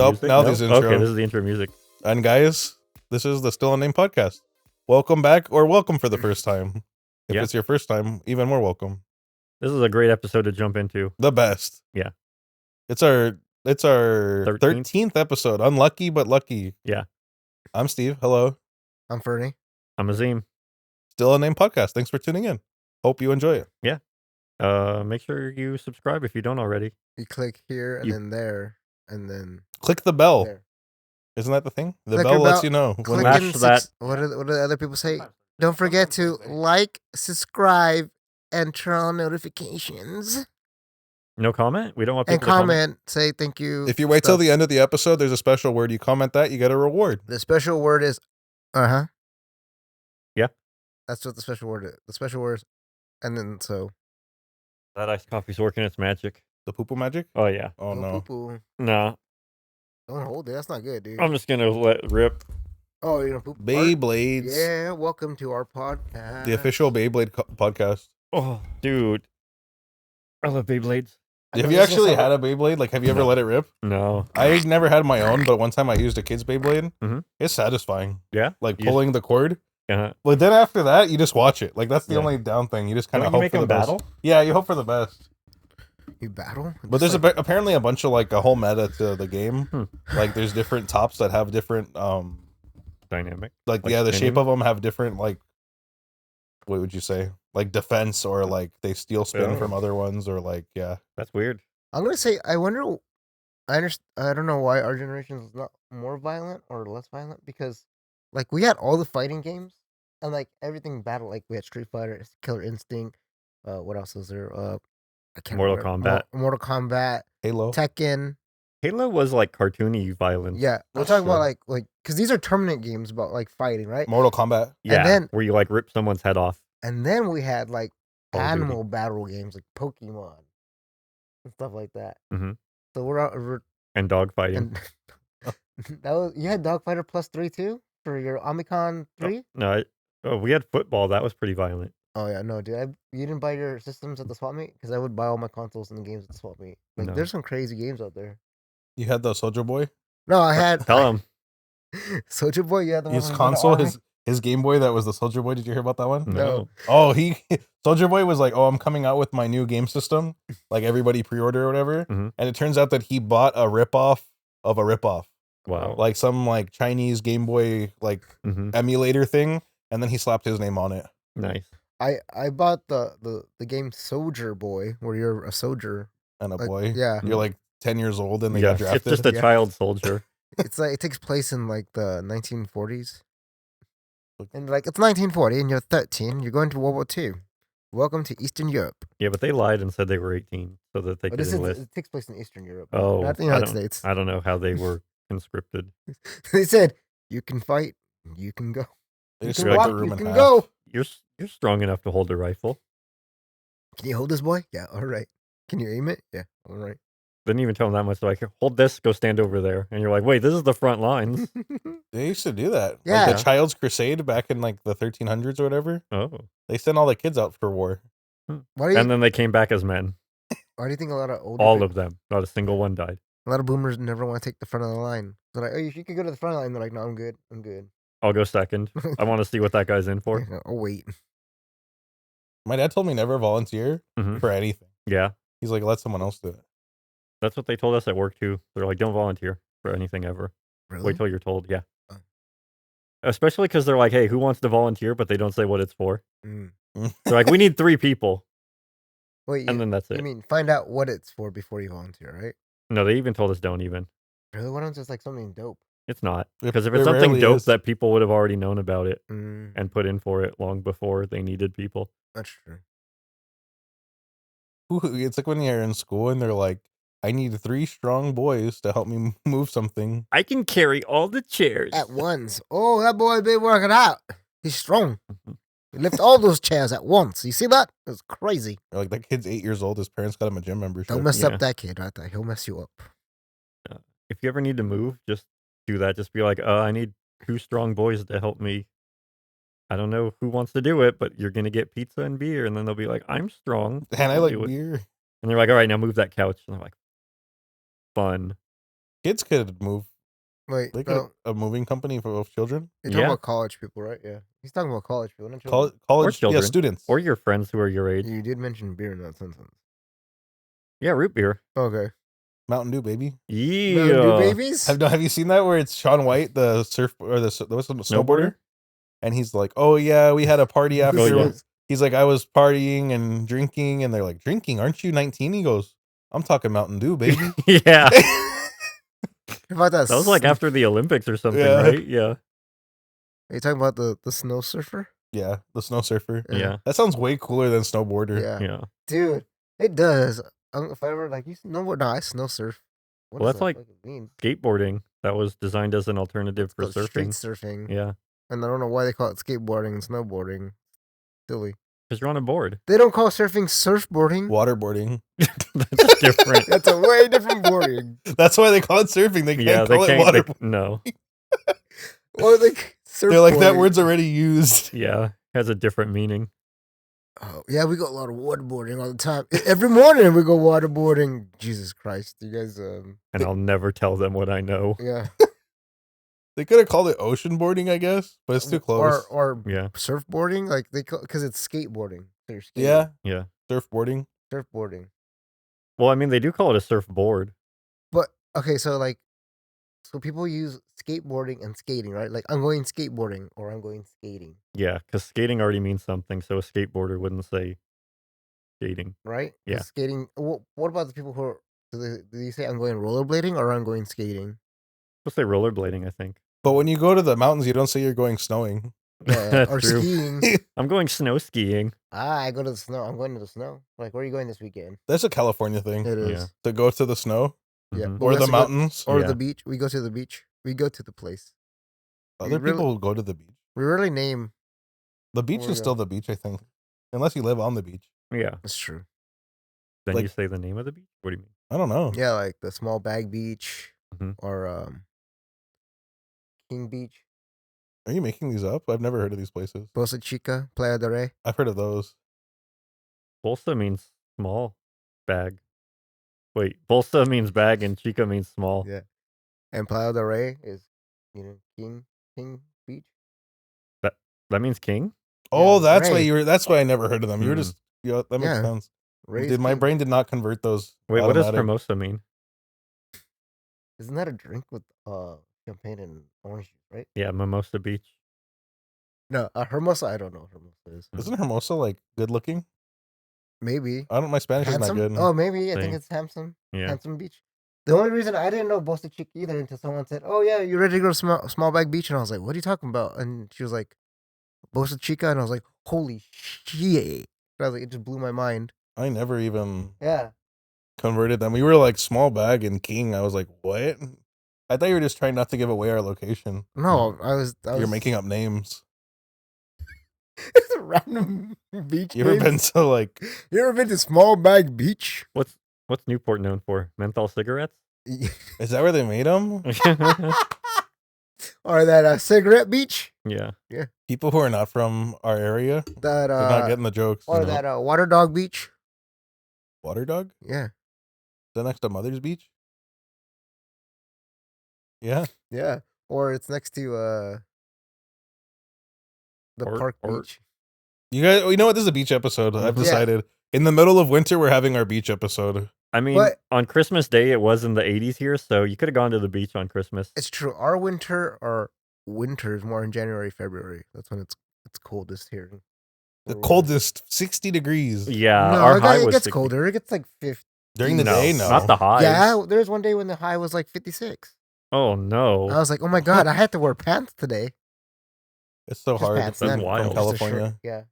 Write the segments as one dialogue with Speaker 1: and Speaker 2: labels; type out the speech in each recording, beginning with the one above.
Speaker 1: Nope,
Speaker 2: music?
Speaker 1: now
Speaker 2: Nope?
Speaker 1: there's intro.
Speaker 2: Okay, this is the intro music.
Speaker 1: And guys, this is the Still Unnamed podcast. Welcome back, or welcome for the first time. If
Speaker 2: Yeah.
Speaker 1: it's your first time, even more welcome.
Speaker 2: This is a great episode to jump into.
Speaker 1: The best.
Speaker 2: Yeah.
Speaker 1: It's our
Speaker 2: 13th?
Speaker 1: 13th episode. Unlucky but lucky.
Speaker 2: Yeah.
Speaker 1: I'm Steve. Hello.
Speaker 3: I'm Fernie.
Speaker 2: I'm Azim.
Speaker 1: Still Unnamed podcast. Thanks for tuning in. Hope you enjoy it.
Speaker 2: Make sure you subscribe if you don't already.
Speaker 3: You click here and
Speaker 2: You-
Speaker 3: then there and then
Speaker 1: Click the bell.
Speaker 3: there.
Speaker 1: Isn't that the thing? The
Speaker 3: Click
Speaker 1: bell
Speaker 3: your
Speaker 1: lets
Speaker 3: bell.
Speaker 1: you know.
Speaker 3: Click
Speaker 1: When
Speaker 2: Mash
Speaker 3: and
Speaker 2: that-
Speaker 3: what do the other people say? Don't forget to like, subscribe, and turn on notifications.
Speaker 2: No comment? We don't want
Speaker 3: And
Speaker 2: people to
Speaker 3: comment. Say thank you.
Speaker 1: if you wait till
Speaker 3: stuff.
Speaker 1: the end of the episode, there's a special word. You comment that, you get a reward.
Speaker 3: The special word is uh-huh.
Speaker 2: Yeah.
Speaker 3: That's what the special word is. The special word is, and then so
Speaker 2: That iced coffee's working its magic.
Speaker 1: The poo-poo magic?
Speaker 2: Oh, yeah.
Speaker 1: Oh, no.
Speaker 3: poo-poo.
Speaker 2: No,
Speaker 3: Don't hold it. That's not good, dude.
Speaker 2: I'm just going to let rip.
Speaker 3: Oh, you're gonna poop.
Speaker 1: Beyblades.
Speaker 3: Yeah, welcome to our podcast.
Speaker 1: The official Beyblade podcast.
Speaker 2: Oh, dude. I love Beyblades.
Speaker 1: Have you actually had a Beyblade? Like, have you ever
Speaker 2: No.
Speaker 1: let it rip?
Speaker 2: No.
Speaker 1: I never had my own, but one time I used a kid's Beyblade.
Speaker 2: Mhm.
Speaker 1: It's satisfying.
Speaker 2: Yeah?
Speaker 1: Like
Speaker 2: You
Speaker 1: pulling the cord.
Speaker 2: Uh,
Speaker 1: But then after that, you just watch it. Like, that's the
Speaker 2: Yeah.
Speaker 1: only down thing. You just kind of
Speaker 2: you
Speaker 1: hope
Speaker 2: make
Speaker 1: for the
Speaker 2: them
Speaker 1: best.
Speaker 2: battle?
Speaker 1: Yeah, you hope for the best.
Speaker 3: You battle?
Speaker 1: But there's apparently a bunch of like a whole meta to the game.
Speaker 2: Hmm.
Speaker 1: Like, there's different tops that have different
Speaker 2: Dynamic.
Speaker 1: like
Speaker 2: Like
Speaker 1: yeah, the shape
Speaker 2: spinning?
Speaker 1: of them have different like what would you say? Like defense or like they steal spin
Speaker 2: Oh.
Speaker 1: from other ones or like yeah.
Speaker 2: That's weird.
Speaker 3: I'm gonna say I wonder. I don't know why our generation is not more violent or less violent because, like, we had all the fighting games and like everything battle. Like we had Street Fighter, Killer Instinct. What else was there? I can't
Speaker 2: Mortal
Speaker 3: remember.
Speaker 2: Kombat.
Speaker 3: Mortal Kombat,
Speaker 1: Halo.
Speaker 3: Tekken.
Speaker 2: Halo was like cartoony violence.
Speaker 3: Yeah, I'm
Speaker 1: That's
Speaker 3: talking about
Speaker 1: true.
Speaker 3: like because these are tournament games about like fighting, right?
Speaker 1: Mortal Kombat.
Speaker 2: Yeah.
Speaker 3: then-
Speaker 2: where you like rip someone's head off.
Speaker 3: And then we had like
Speaker 2: Call of Duty.
Speaker 3: animal battle games like Pokemon and stuff like that.
Speaker 2: Mhm.
Speaker 3: So we're
Speaker 2: And dogfighting.
Speaker 3: and that was you had Dogfighter Plus 3 too for your Omicron 3.
Speaker 2: No, we had football. That was pretty violent.
Speaker 3: Oh yeah, no, dude. You didn't buy your systems at the swap meet because I would buy all my consoles and the games at the swap meet. Like,
Speaker 2: No.
Speaker 3: there's some crazy games out there.
Speaker 1: You had the Soldier Boy.
Speaker 3: No, I had
Speaker 2: Tell him.
Speaker 3: Soldier Boy. You had the
Speaker 1: His
Speaker 3: one with the
Speaker 1: console,
Speaker 3: army?
Speaker 1: his Game Boy that was the Soldier Boy. Did you hear about that one?
Speaker 2: No.
Speaker 1: Oh, Soldier Boy was like, "Oh, I'm coming out with my new game system." Like everybody pre-order or whatever.
Speaker 2: Mhm.
Speaker 1: And it turns out that he bought a ripoff of a ripoff.
Speaker 2: Wow.
Speaker 1: Like some like Chinese Game Boy like
Speaker 2: hmm
Speaker 1: emulator thing, and then he slapped his name on it.
Speaker 2: Nice.
Speaker 3: I bought the game Soldier Boy where you're a soldier.
Speaker 1: And a
Speaker 3: Like,
Speaker 1: boy.
Speaker 3: yeah.
Speaker 1: You're like 10 years old and they
Speaker 2: Yeah,
Speaker 1: got drafted.
Speaker 2: it's just a
Speaker 3: Yeah.
Speaker 2: child soldier.
Speaker 3: It's like it takes place in like the 1940s. And like it's 1940 and you're 13. You're going to World War II. Welcome to Eastern Europe.
Speaker 2: Yeah, but they lied and said they were 18 so that they
Speaker 3: But
Speaker 2: could
Speaker 3: this
Speaker 2: enlist.
Speaker 3: it takes place in Eastern Europe.
Speaker 2: Oh,
Speaker 3: not the
Speaker 2: I
Speaker 3: United
Speaker 2: don't-
Speaker 3: States.
Speaker 2: I don't know how they were conscripted.
Speaker 3: They said you can fight, you can go.
Speaker 1: They
Speaker 3: You
Speaker 1: just
Speaker 3: can
Speaker 1: split
Speaker 3: walk,
Speaker 1: the room
Speaker 3: you
Speaker 1: in
Speaker 3: can
Speaker 1: half.
Speaker 3: go.
Speaker 2: You're strong enough to hold a rifle.
Speaker 3: Can you hold this boy? Yeah, all right. Can you aim it? Yeah, all right.
Speaker 2: Didn't even tell them that much. They're like, hold this, go stand over there. And you're like, wait, this is the front lines.
Speaker 1: They used to do that.
Speaker 3: Yeah.
Speaker 1: Like the Child's Crusade back in like the 1300s or whatever.
Speaker 2: Oh.
Speaker 1: They sent all the kids out for war.
Speaker 3: Why do you?
Speaker 2: And then they came back as men.
Speaker 3: Why do you think a lot of older
Speaker 2: All
Speaker 3: people-
Speaker 2: of them. Not a single one died.
Speaker 3: a lot of boomers never want to take the front of the line? They're like, oh, you could go to the front line. They're like, no, I'm good. I'm good.
Speaker 2: I'll go second. I want to see what that guy's in for.
Speaker 3: Yeah, I'll wait.
Speaker 1: My dad told me never volunteer
Speaker 2: Mhm.
Speaker 1: for anything.
Speaker 2: Yeah.
Speaker 1: He's like, let someone else do it.
Speaker 2: That's what they told us at work too. They're like, don't volunteer for anything ever.
Speaker 3: Really?
Speaker 2: Wait till you're told. Yeah.
Speaker 3: Oh.
Speaker 2: Especially because they're like, hey, who wants to volunteer? But they don't say what it's for.
Speaker 3: Mm.
Speaker 2: They're like, we need 3 people.
Speaker 3: Wait,
Speaker 2: And then that's
Speaker 3: you
Speaker 2: it.
Speaker 3: mean find out what it's for before you volunteer, right?
Speaker 2: No, they even told us don't even.
Speaker 3: Really? Why don't just like something dope?
Speaker 2: It's not.
Speaker 1: It-
Speaker 2: Because if
Speaker 1: it
Speaker 2: it's something
Speaker 1: rarely
Speaker 2: dope
Speaker 1: is.
Speaker 2: that people would have already known about it
Speaker 3: Mm,
Speaker 2: and put in for it long before they needed people.
Speaker 3: that's true.
Speaker 1: It's like when you're in school and they're like, I need 3 strong boys to help me move something.
Speaker 2: I can carry all the chairs.
Speaker 3: At once. Oh, that boy been working out. He's strong.
Speaker 2: Mhm.
Speaker 3: He lift all those chairs at once. You see that? It's crazy.
Speaker 1: Or like that kid's 8 years old. His parents got him a gym membership.
Speaker 3: Don't mess
Speaker 2: Yeah.
Speaker 3: up that kid right there. He'll mess you up.
Speaker 2: If you ever need to move, just do that. Just be like, I need 2 strong boys to help me. I don't know who wants to do it, but you're going to get pizza and beer. And then they'll be like, I'm strong.
Speaker 1: And I
Speaker 2: I'll
Speaker 1: like
Speaker 2: do it."
Speaker 1: beer.
Speaker 2: And they're like, all right, now move that couch. And they're like, fun.
Speaker 1: Kids could move.
Speaker 3: Wait,
Speaker 1: They could a moving company for children.
Speaker 3: you're talking
Speaker 2: Yeah.
Speaker 3: about college people, right? Yeah. He's talking about college people, not
Speaker 1: College,
Speaker 3: children.
Speaker 1: college, yeah,
Speaker 2: children.
Speaker 1: students.
Speaker 2: Or your friends who are your age.
Speaker 3: You did mention beer in that sentence.
Speaker 2: Yeah, root beer.
Speaker 3: Okay.
Speaker 1: Mountain Dew, baby.
Speaker 2: Yeah.
Speaker 3: Mountain Dew babies?
Speaker 1: Have you seen that where it's Sean White, the surf or the snowboarder,
Speaker 2: Snowboarder?
Speaker 1: and he's like, "Oh yeah, we had a party after."
Speaker 2: Oh, yeah.
Speaker 1: He's like, "I was partying and drinking," and they're like, "Drinking? Aren't you 19?" He goes, "I'm talking Mountain Dew, baby."
Speaker 2: Yeah.
Speaker 3: How about that?
Speaker 2: That was like after the Olympics or something,
Speaker 1: Yeah.
Speaker 2: right? Yeah.
Speaker 3: Are you talking about the snow surfer?
Speaker 1: Yeah, the snow surfer.
Speaker 2: Yeah.
Speaker 1: That sounds way cooler than snowboarder.
Speaker 3: Yeah.
Speaker 2: Yeah.
Speaker 3: Dude, it does. If I ever like you snowboard, no, I snow surf. What
Speaker 2: Well,
Speaker 3: does
Speaker 2: that's
Speaker 3: that
Speaker 2: like
Speaker 3: fucking mean?
Speaker 2: skateboarding that was designed as an alternative for
Speaker 3: It's called street
Speaker 2: surfing.
Speaker 3: surfing.
Speaker 2: Yeah.
Speaker 3: And I don't know why they call it skateboarding and snowboarding. Silly.
Speaker 2: Because you're on a board.
Speaker 3: They don't call surfing surfboarding.
Speaker 1: Waterboarding.
Speaker 2: That's different.
Speaker 3: That's a way different boarding.
Speaker 1: That's why they call it surfing. They can't
Speaker 2: Yeah, they
Speaker 1: call it
Speaker 2: can't.
Speaker 1: waterboarding.
Speaker 2: No.
Speaker 3: Or like surfboarding.
Speaker 1: They're like, that word's already used.
Speaker 2: Yeah. Has a different meaning.
Speaker 3: Oh, yeah, we got a lot of waterboarding all the time. Every morning we go waterboarding. Jesus Christ, you guys.
Speaker 2: And I'll never tell them what I know.
Speaker 3: Yeah.
Speaker 1: They could have called it ocean boarding, I guess, but it's too close.
Speaker 3: Or
Speaker 2: Yeah.
Speaker 3: surfboarding, like they because it's skateboarding. So you're skating.
Speaker 1: Yeah,
Speaker 2: Yeah.
Speaker 1: surfboarding.
Speaker 3: Surfboarding.
Speaker 2: Well, I mean, they do call it a surfboard.
Speaker 3: But okay, so like, so people use skateboarding and skating, right? Like I'm going skateboarding or I'm going skating,
Speaker 2: Yeah. Because skating already means something. So a skateboarder wouldn't say skating.
Speaker 3: right? 'Cause
Speaker 2: Yeah.
Speaker 3: Skating. What about the people who are? Do they say I'm going rollerblading or I'm going skating?
Speaker 2: We'll say rollerblading, I think.
Speaker 1: But when you go to the mountains, you don't say you're going snowing.
Speaker 3: Yeah,
Speaker 2: That's
Speaker 3: or
Speaker 2: true.
Speaker 3: skiing.
Speaker 2: I'm going snow skiing.
Speaker 3: I go to the snow. I'm going to the snow. Like, where are you going this weekend?
Speaker 1: That's a California thing.
Speaker 3: It is.
Speaker 2: Yeah.
Speaker 1: To go to the snow
Speaker 3: Yeah.
Speaker 2: Mhm.
Speaker 3: but
Speaker 1: or
Speaker 3: we
Speaker 1: the
Speaker 3: also go-
Speaker 1: mountains.
Speaker 3: or
Speaker 2: Yeah.
Speaker 3: the beach. We go to the beach. We go to the place.
Speaker 1: Other
Speaker 3: really-
Speaker 1: people go to the beach.
Speaker 3: We rarely name.
Speaker 1: The beach
Speaker 3: Where we
Speaker 1: is still the beach, I think, unless you live on the beach.
Speaker 2: Yeah.
Speaker 3: That's true.
Speaker 2: Then
Speaker 1: Like-
Speaker 2: you say the name of the beach? What do you mean?
Speaker 1: I don't know.
Speaker 3: Yeah, like the Small Bag Beach
Speaker 2: Mhm.
Speaker 3: or King Beach,
Speaker 1: Are you making these up? I've never heard of these places.
Speaker 3: Bosa Chica, Playa del Rey.
Speaker 1: I've heard of those.
Speaker 2: Bolsa means small bag. Wait, bolsa means bag and chica means small.
Speaker 3: Yeah. And Playa del Rey is, King Beach.
Speaker 2: That means king?
Speaker 1: Oh,
Speaker 3: Yeah,
Speaker 1: that's why
Speaker 3: Ray.
Speaker 1: you were. That's why I never heard of them. You were
Speaker 2: Hmm.
Speaker 1: just. Yeah, that makes
Speaker 3: Yeah.
Speaker 1: sense.
Speaker 3: Ray's
Speaker 1: Did my
Speaker 3: King.
Speaker 1: brain did not convert those?
Speaker 2: Wait, what does
Speaker 1: automatic.
Speaker 2: hermosa mean?
Speaker 3: Isn't that a drink with champagne and orange juice, right?
Speaker 2: Yeah, Mimosa Beach.
Speaker 3: No, Hermosa. I don't know what Hermosa is.
Speaker 1: Isn't Hermosa like good looking?
Speaker 3: Maybe
Speaker 1: I don't. My Spanish
Speaker 3: handsome.
Speaker 1: is not good.
Speaker 3: Oh, maybe I think
Speaker 2: Same.
Speaker 3: it's handsome.
Speaker 2: Yeah.
Speaker 3: Handsome Beach. The only reason I didn't know Bosa Chica either until someone said, "Oh yeah, you ready to go to Small Bag Beach?" And I was like, "What are you talking about?" And she was like, "Bosa Chica," and I was like, "Holy shit!" I was like, it just blew my mind.
Speaker 1: I never even
Speaker 3: Yeah.
Speaker 1: converted them. We were like small bag and king. I was like, what? I thought you were just trying not to give away our location.
Speaker 3: No, I was.
Speaker 1: You're making up names.
Speaker 3: It's a random beach.
Speaker 1: You ever
Speaker 3: names.
Speaker 1: been to like?
Speaker 3: You ever been to Small Bag Beach?
Speaker 2: What's Newport known for? Menthol cigarettes?
Speaker 1: Is that where they made them?
Speaker 3: Or that cigarette beach?
Speaker 2: Yeah.
Speaker 1: People who are not from our area,
Speaker 3: That
Speaker 1: they're not getting the jokes.
Speaker 3: or
Speaker 2: No.
Speaker 3: that water dog beach?
Speaker 1: Water Dog? Is
Speaker 3: Yeah,
Speaker 1: that next to Mother's Beach? Yeah.
Speaker 3: yeah. Or it's next to the park
Speaker 2: Or-
Speaker 3: beach.
Speaker 1: You guys, you know what? This is a beach episode. I've
Speaker 2: Yeah.
Speaker 1: decided. In the middle of winter, we're having our beach episode.
Speaker 2: I mean,
Speaker 3: But-
Speaker 2: on Christmas Day, it was in the 80s here, so you could have gone to the beach on Christmas.
Speaker 3: It's true. Our winter is more in January, February. That's when it's coldest here.
Speaker 1: The
Speaker 3: Where we're-
Speaker 1: coldest, 60 degrees.
Speaker 2: Yeah,
Speaker 3: No,
Speaker 2: our high
Speaker 3: it
Speaker 2: was
Speaker 3: gets
Speaker 2: 60.
Speaker 3: colder. It gets like 50.
Speaker 1: During the
Speaker 2: No,
Speaker 1: day, no.
Speaker 2: not the highs.
Speaker 3: Yeah, there's one day when the high was like 56.
Speaker 2: Oh no.
Speaker 3: I was like, oh my god, I had to wear pants today.
Speaker 1: It's so
Speaker 3: Just
Speaker 1: hard
Speaker 3: pants,
Speaker 2: That's
Speaker 3: not
Speaker 2: wild.
Speaker 1: from
Speaker 3: just a shirt.
Speaker 1: California.
Speaker 3: Yeah,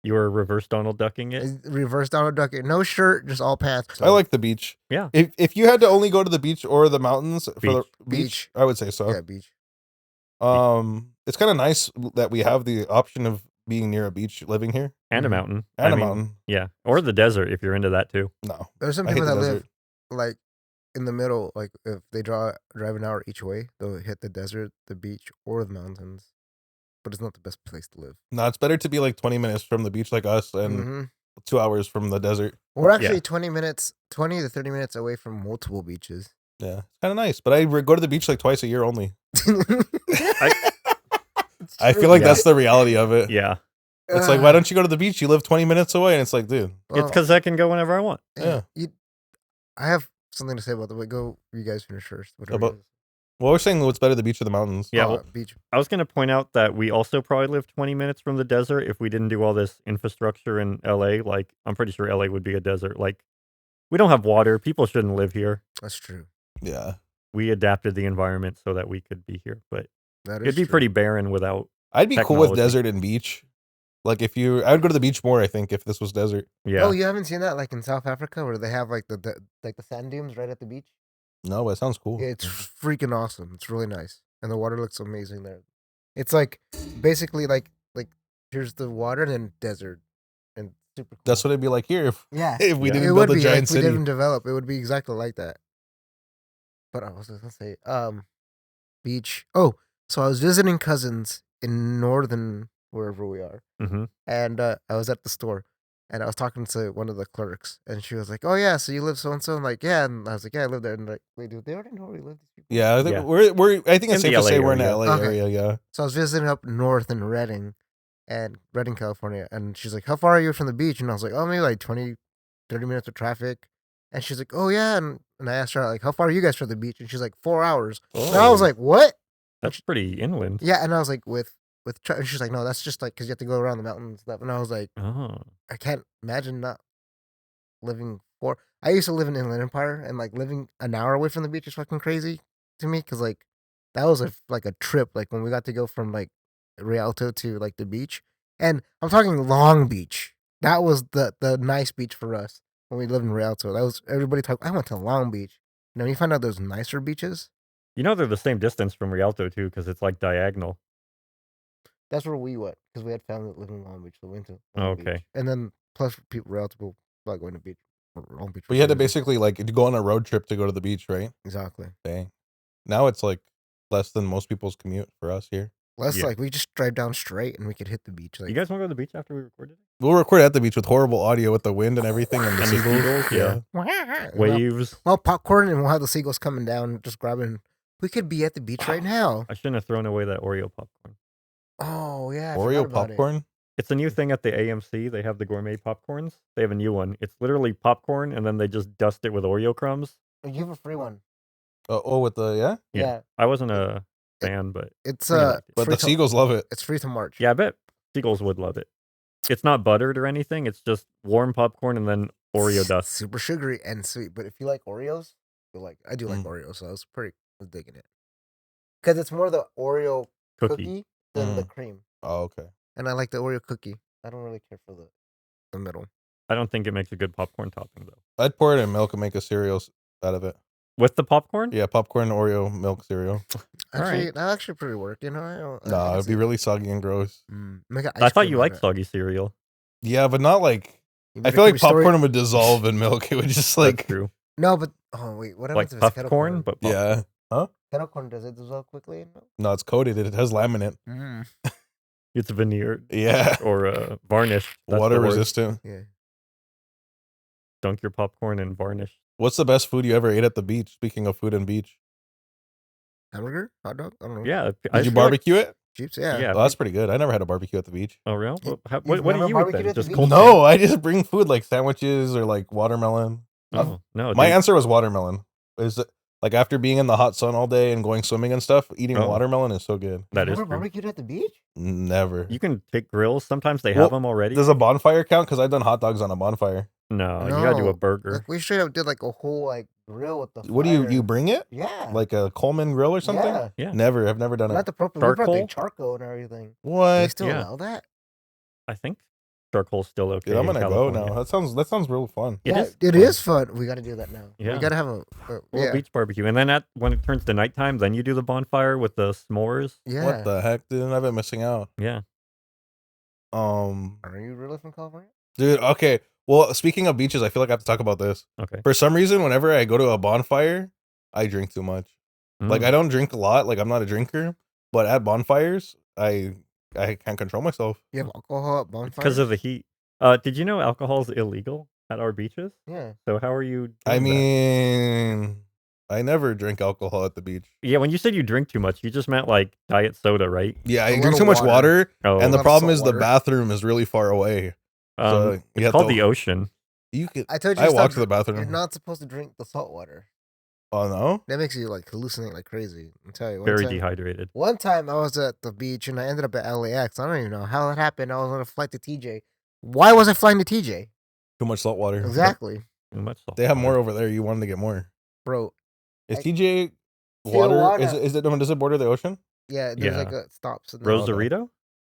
Speaker 2: You were reverse Donald ducking it?
Speaker 3: it's reverse Donald Duck. No shirt, just all pants.
Speaker 1: I like the beach.
Speaker 2: Yeah.
Speaker 1: If you had to only go to the beach or the mountains for the beach,
Speaker 3: Beach.
Speaker 1: I would say so.
Speaker 3: Yeah, beach.
Speaker 1: It's kind of nice that we have the option of being near a beach living here
Speaker 2: And a
Speaker 3: Mhm.
Speaker 2: mountain.
Speaker 1: and
Speaker 2: I
Speaker 1: a
Speaker 2: mean,
Speaker 1: mountain.
Speaker 2: Yeah. Or the desert if you're into that too.
Speaker 1: No,
Speaker 3: There's some
Speaker 1: I hate
Speaker 3: people
Speaker 1: the
Speaker 3: that
Speaker 1: desert.
Speaker 3: live like in the middle. Like if they drive an hour each way, they'll hit the desert, the beach, or the mountains. But it's not the best place to live.
Speaker 1: No, it's better to be like 20 minutes from the beach like us and
Speaker 3: Mhm.
Speaker 1: 2 hours from the desert.
Speaker 3: We're actually
Speaker 2: Yeah.
Speaker 3: 20 to 30 minutes away from multiple beaches.
Speaker 1: Yeah, it's kind of nice. But I go to the beach like twice a year only. I feel like
Speaker 2: Yeah.
Speaker 1: that's the reality of it.
Speaker 2: Yeah.
Speaker 1: It's like, why don't you go to the beach? You live 20 minutes away, and it's like, dude.
Speaker 2: It's because I can go whenever I want.
Speaker 1: Yeah.
Speaker 3: I have something to say about that. But go, you guys finish first.
Speaker 1: Well, we're saying what's better, the beach or the mountains?
Speaker 2: Yeah, well,
Speaker 3: beach.
Speaker 2: I was going to point out that we also probably live 20 minutes from the desert if we didn't do all this infrastructure in LA. Like, I'm pretty sure LA would be a desert. Like, we don't have water. People shouldn't live here.
Speaker 3: That's true.
Speaker 1: Yeah.
Speaker 2: We adapted the environment so that we could be here, but
Speaker 3: That is
Speaker 2: it'd be
Speaker 3: true.
Speaker 2: pretty barren without.
Speaker 1: I'd be cool with
Speaker 2: technology.
Speaker 1: desert and beach. Like I would go to the beach more, I think, if this was desert.
Speaker 2: Yeah.
Speaker 3: Oh, you haven't seen that like in South Africa where they have like the sand dunes right at the beach?
Speaker 1: No, but it sounds cool.
Speaker 3: It's freaking awesome. It's really nice, and the water looks amazing there. It's like basically like here's the water and then desert, and super cool.
Speaker 1: That's what it'd be like here if
Speaker 3: Yeah,
Speaker 1: if we
Speaker 2: Yeah.
Speaker 1: didn't
Speaker 3: it
Speaker 1: build
Speaker 3: would
Speaker 1: a
Speaker 3: be
Speaker 1: giant
Speaker 3: like we
Speaker 1: city.
Speaker 3: didn't develop. It would be exactly like that. But I was gonna say, beach. Oh, so I was visiting cousins in northern wherever we are,
Speaker 2: Mm-hmm.
Speaker 3: and I was at the store, and I was talking to one of the clerks, and she was like, "Oh yeah, so you live so and so?" I'm like, "Yeah," and I was like, "Yeah, I live there." And like, wait, do they already know where we live? These people?
Speaker 1: Yeah, I think
Speaker 2: Yeah.
Speaker 1: we're. I think it's
Speaker 2: In
Speaker 1: safe
Speaker 2: the
Speaker 1: to say
Speaker 2: LA
Speaker 1: we're in the
Speaker 2: area.
Speaker 1: LA
Speaker 3: Okay.
Speaker 1: area. Yeah.
Speaker 3: So I was visiting up north in Redding, California, and she's like, "How far are you from the beach?" And I was like, "Oh, maybe like 20, 30 minutes of traffic." And she's like, "Oh yeah," and I asked her like, "How far are you guys from the beach?" And she's like, 4 hours. And I was
Speaker 1: Oh.
Speaker 3: like, "What?"
Speaker 2: That's pretty inland.
Speaker 3: Yeah, and I was like, and she's like, "No, that's just like because you have to go around the mountains and stuff." And I was like,
Speaker 2: Oh.
Speaker 3: I can't imagine not living for. I used to live in Inland Empire, and like living an hour away from the beach is fucking crazy to me because like that was like a trip. Like when we got to go from like Rialto to like the beach, and I'm talking Long Beach. That was the nice beach for us when we lived in Rialto. That was everybody talk. I went to Long Beach. Now you find out there's nicer beaches.
Speaker 2: You know they're the same distance from Rialto too, because it's like diagonal.
Speaker 3: That's where we went because we had family that lived in Long Beach. So we went to
Speaker 2: Oh,
Speaker 3: Long
Speaker 2: okay.
Speaker 3: Beach, and then plus people Rialto people like going to beach. Long Beach.
Speaker 1: But you had to basically like go on a road trip to go to the beach, right?
Speaker 3: Exactly.
Speaker 1: Dang. Now it's like less than most people's commute for us here.
Speaker 3: Less
Speaker 2: Yeah.
Speaker 3: like we just drive down straight and we could hit the beach. Like
Speaker 2: You guys want to go to the beach after we recorded it?
Speaker 1: We'll record at the beach with horrible audio with the wind and everything and the
Speaker 2: And the
Speaker 1: seagulls.
Speaker 2: seagulls,
Speaker 1: Yeah.
Speaker 2: Waves.
Speaker 3: well, popcorn, and we'll have the seagulls coming down, just grabbing. We could be at the beach right now.
Speaker 2: I shouldn't have thrown away that Oreo popcorn.
Speaker 3: Oh yeah, I
Speaker 1: Oreo
Speaker 3: forgot about
Speaker 1: popcorn.
Speaker 2: It's a new thing at the AMC. They have the gourmet popcorns. They have a new one. It's literally popcorn, and then they just dust it with Oreo crumbs.
Speaker 3: it. You have a free one.
Speaker 1: With the
Speaker 2: Yeah.
Speaker 3: Yeah.
Speaker 2: I wasn't a fan, but
Speaker 3: It's
Speaker 2: Pretty liked it.
Speaker 1: but
Speaker 3: free
Speaker 1: the
Speaker 3: to-
Speaker 1: seagulls love it.
Speaker 3: It's free to March.
Speaker 2: yeah, I bet seagulls would love it. It's not buttered or anything. It's just warm popcorn and then Oreo dust.
Speaker 3: Super sugary and sweet. But if you like Oreos, I do like
Speaker 1: Mm.
Speaker 3: Oreos, so I was digging it. Because it's more the Oreo cookie than the cream,
Speaker 1: Oh, okay.
Speaker 3: and I like the Oreo cookie. I don't really care for the middle.
Speaker 2: I don't think it makes a good popcorn topping though.
Speaker 1: I'd pour it in milk and make a cereal out of it.
Speaker 2: With the popcorn?
Speaker 1: Yeah, popcorn Oreo milk cereal.
Speaker 3: Actually,
Speaker 2: Alright.
Speaker 3: that actually pretty work. You know, I
Speaker 1: No,
Speaker 3: can
Speaker 1: it'd
Speaker 3: see
Speaker 1: be
Speaker 3: it.
Speaker 1: really soggy and gross.
Speaker 3: Make an
Speaker 2: I
Speaker 3: ice
Speaker 2: thought
Speaker 3: cream
Speaker 2: you
Speaker 3: out
Speaker 2: liked
Speaker 3: of it.
Speaker 2: soggy cereal.
Speaker 1: Yeah, but not like.
Speaker 3: You
Speaker 1: I
Speaker 3: made a
Speaker 1: feel like
Speaker 3: Kobe story-
Speaker 1: popcorn would dissolve in milk. It would just
Speaker 2: That's
Speaker 1: like.
Speaker 2: true.
Speaker 3: No, but oh wait, what
Speaker 2: Like
Speaker 3: happens if it's kettle
Speaker 2: puffcorn,
Speaker 3: corn?
Speaker 2: but popcorn.
Speaker 1: Yeah.
Speaker 3: Kettle corn, does it dissolve quickly in milk?
Speaker 1: No, it's coated. It has laminate.
Speaker 2: It's veneered
Speaker 1: Yeah.
Speaker 2: or varnished. That's
Speaker 1: Water
Speaker 2: the word.
Speaker 1: resistant.
Speaker 3: Yeah.
Speaker 2: Dunk your popcorn in varnish.
Speaker 1: What's the best food you ever ate at the beach? Speaking of food and beach,
Speaker 3: Hamburger, hot dog. I don't know.
Speaker 2: Yeah.
Speaker 1: did you barbecue it?
Speaker 3: Jeeps. Yeah.
Speaker 2: Yeah.
Speaker 1: Oh, that's pretty good. I never had a barbecue at the beach.
Speaker 2: Oh, real?
Speaker 3: You-
Speaker 2: What
Speaker 3: you've
Speaker 2: do
Speaker 3: never
Speaker 2: you eat
Speaker 3: barbecued
Speaker 2: then?
Speaker 3: at the
Speaker 2: Just
Speaker 3: beach?
Speaker 2: cold
Speaker 1: No, I just bring food like sandwiches or like watermelon.
Speaker 2: Oh, no.
Speaker 1: My
Speaker 2: dude.
Speaker 1: answer was watermelon. Is it like after being in the hot sun all day and going swimming and stuff, eating
Speaker 2: Oh.
Speaker 1: watermelon is so good.
Speaker 2: That
Speaker 3: You've
Speaker 2: is
Speaker 3: never
Speaker 2: true.
Speaker 3: barbecued at the beach?
Speaker 1: Never.
Speaker 2: You can take grills. Sometimes they
Speaker 1: Well,
Speaker 2: have them already.
Speaker 1: Does a bonfire count? Because I've done hot dogs on a bonfire.
Speaker 2: No, you gotta do
Speaker 3: No.
Speaker 2: a burger.
Speaker 3: Like we straight up did like a whole like grill with the.
Speaker 1: What do you
Speaker 3: fire.
Speaker 1: bring it?
Speaker 3: Yeah.
Speaker 1: Like a Coleman grill or something?
Speaker 3: Yeah.
Speaker 2: Yeah.
Speaker 1: Never. I've never done
Speaker 3: Not
Speaker 1: it.
Speaker 3: the propane. We brought the
Speaker 2: Charcoal?
Speaker 3: charcoal and everything. They
Speaker 1: What?
Speaker 3: still
Speaker 2: Yeah.
Speaker 3: allow that?
Speaker 2: I think charcoal's still okay.
Speaker 1: Dude, I'm
Speaker 2: in
Speaker 1: gonna go
Speaker 2: California.
Speaker 1: now. That sounds real fun.
Speaker 2: It
Speaker 3: yeah,
Speaker 2: is
Speaker 3: it
Speaker 2: fun.
Speaker 3: is fun. We got to do that now.
Speaker 2: Yeah.
Speaker 3: We got to have a.
Speaker 2: Well,
Speaker 3: yeah.
Speaker 2: beach barbecue, and then when it turns to nighttime, then you do the bonfire with the s'mores.
Speaker 3: Yeah.
Speaker 1: What the heck, dude? I've been missing out.
Speaker 2: Yeah.
Speaker 3: Are you really from California?
Speaker 1: Dude, okay. Well, speaking of beaches, I feel like I have to talk about this.
Speaker 2: Okay.
Speaker 1: For some reason, whenever I go to a bonfire, I drink too much. Like
Speaker 2: Mm.
Speaker 1: I don't drink a lot. Like I'm not a drinker, but at bonfires, I can't control myself.
Speaker 3: You have alcohol at bonfires?
Speaker 2: because of the heat. Did you know alcohol is illegal at our beaches?
Speaker 3: Yeah.
Speaker 2: So how are you?
Speaker 1: I
Speaker 2: doing that?
Speaker 1: mean, I never drink alcohol at the beach.
Speaker 2: Yeah, when you said you drink too much, you just meant like diet soda, right?
Speaker 1: Yeah, I
Speaker 3: A lot
Speaker 1: drink
Speaker 3: of
Speaker 1: too much
Speaker 3: water.
Speaker 1: water,
Speaker 2: Oh,
Speaker 1: and
Speaker 3: A
Speaker 1: the
Speaker 3: lot of
Speaker 1: problem
Speaker 3: salt
Speaker 1: is the
Speaker 3: water.
Speaker 1: bathroom is really far away. So you
Speaker 2: it's
Speaker 1: have
Speaker 2: called
Speaker 1: to,
Speaker 2: the ocean.
Speaker 1: You could.
Speaker 3: I told you
Speaker 1: I
Speaker 3: to stop
Speaker 1: walk to the
Speaker 3: You're
Speaker 1: bathroom.
Speaker 3: not supposed to drink the salt water.
Speaker 1: Oh no!
Speaker 3: That makes you like hallucinate like crazy. I'll tell you.
Speaker 2: Very dehydrated.
Speaker 3: One time I was at the beach and I ended up at LAX. I don't even know how it happened. I was on a flight to TJ. Why was I flying to TJ?
Speaker 1: Too much salt water.
Speaker 3: Exactly,
Speaker 2: Too much salt
Speaker 1: They have more
Speaker 2: water.
Speaker 1: over there. You wanted to get more.
Speaker 3: bro.
Speaker 1: Is
Speaker 3: I-
Speaker 1: TJ water?
Speaker 3: Tijuana.
Speaker 1: Is it? Does it border the ocean?
Speaker 3: Yeah, there's like
Speaker 2: Yeah.
Speaker 3: a stops. In
Speaker 2: Rosarito?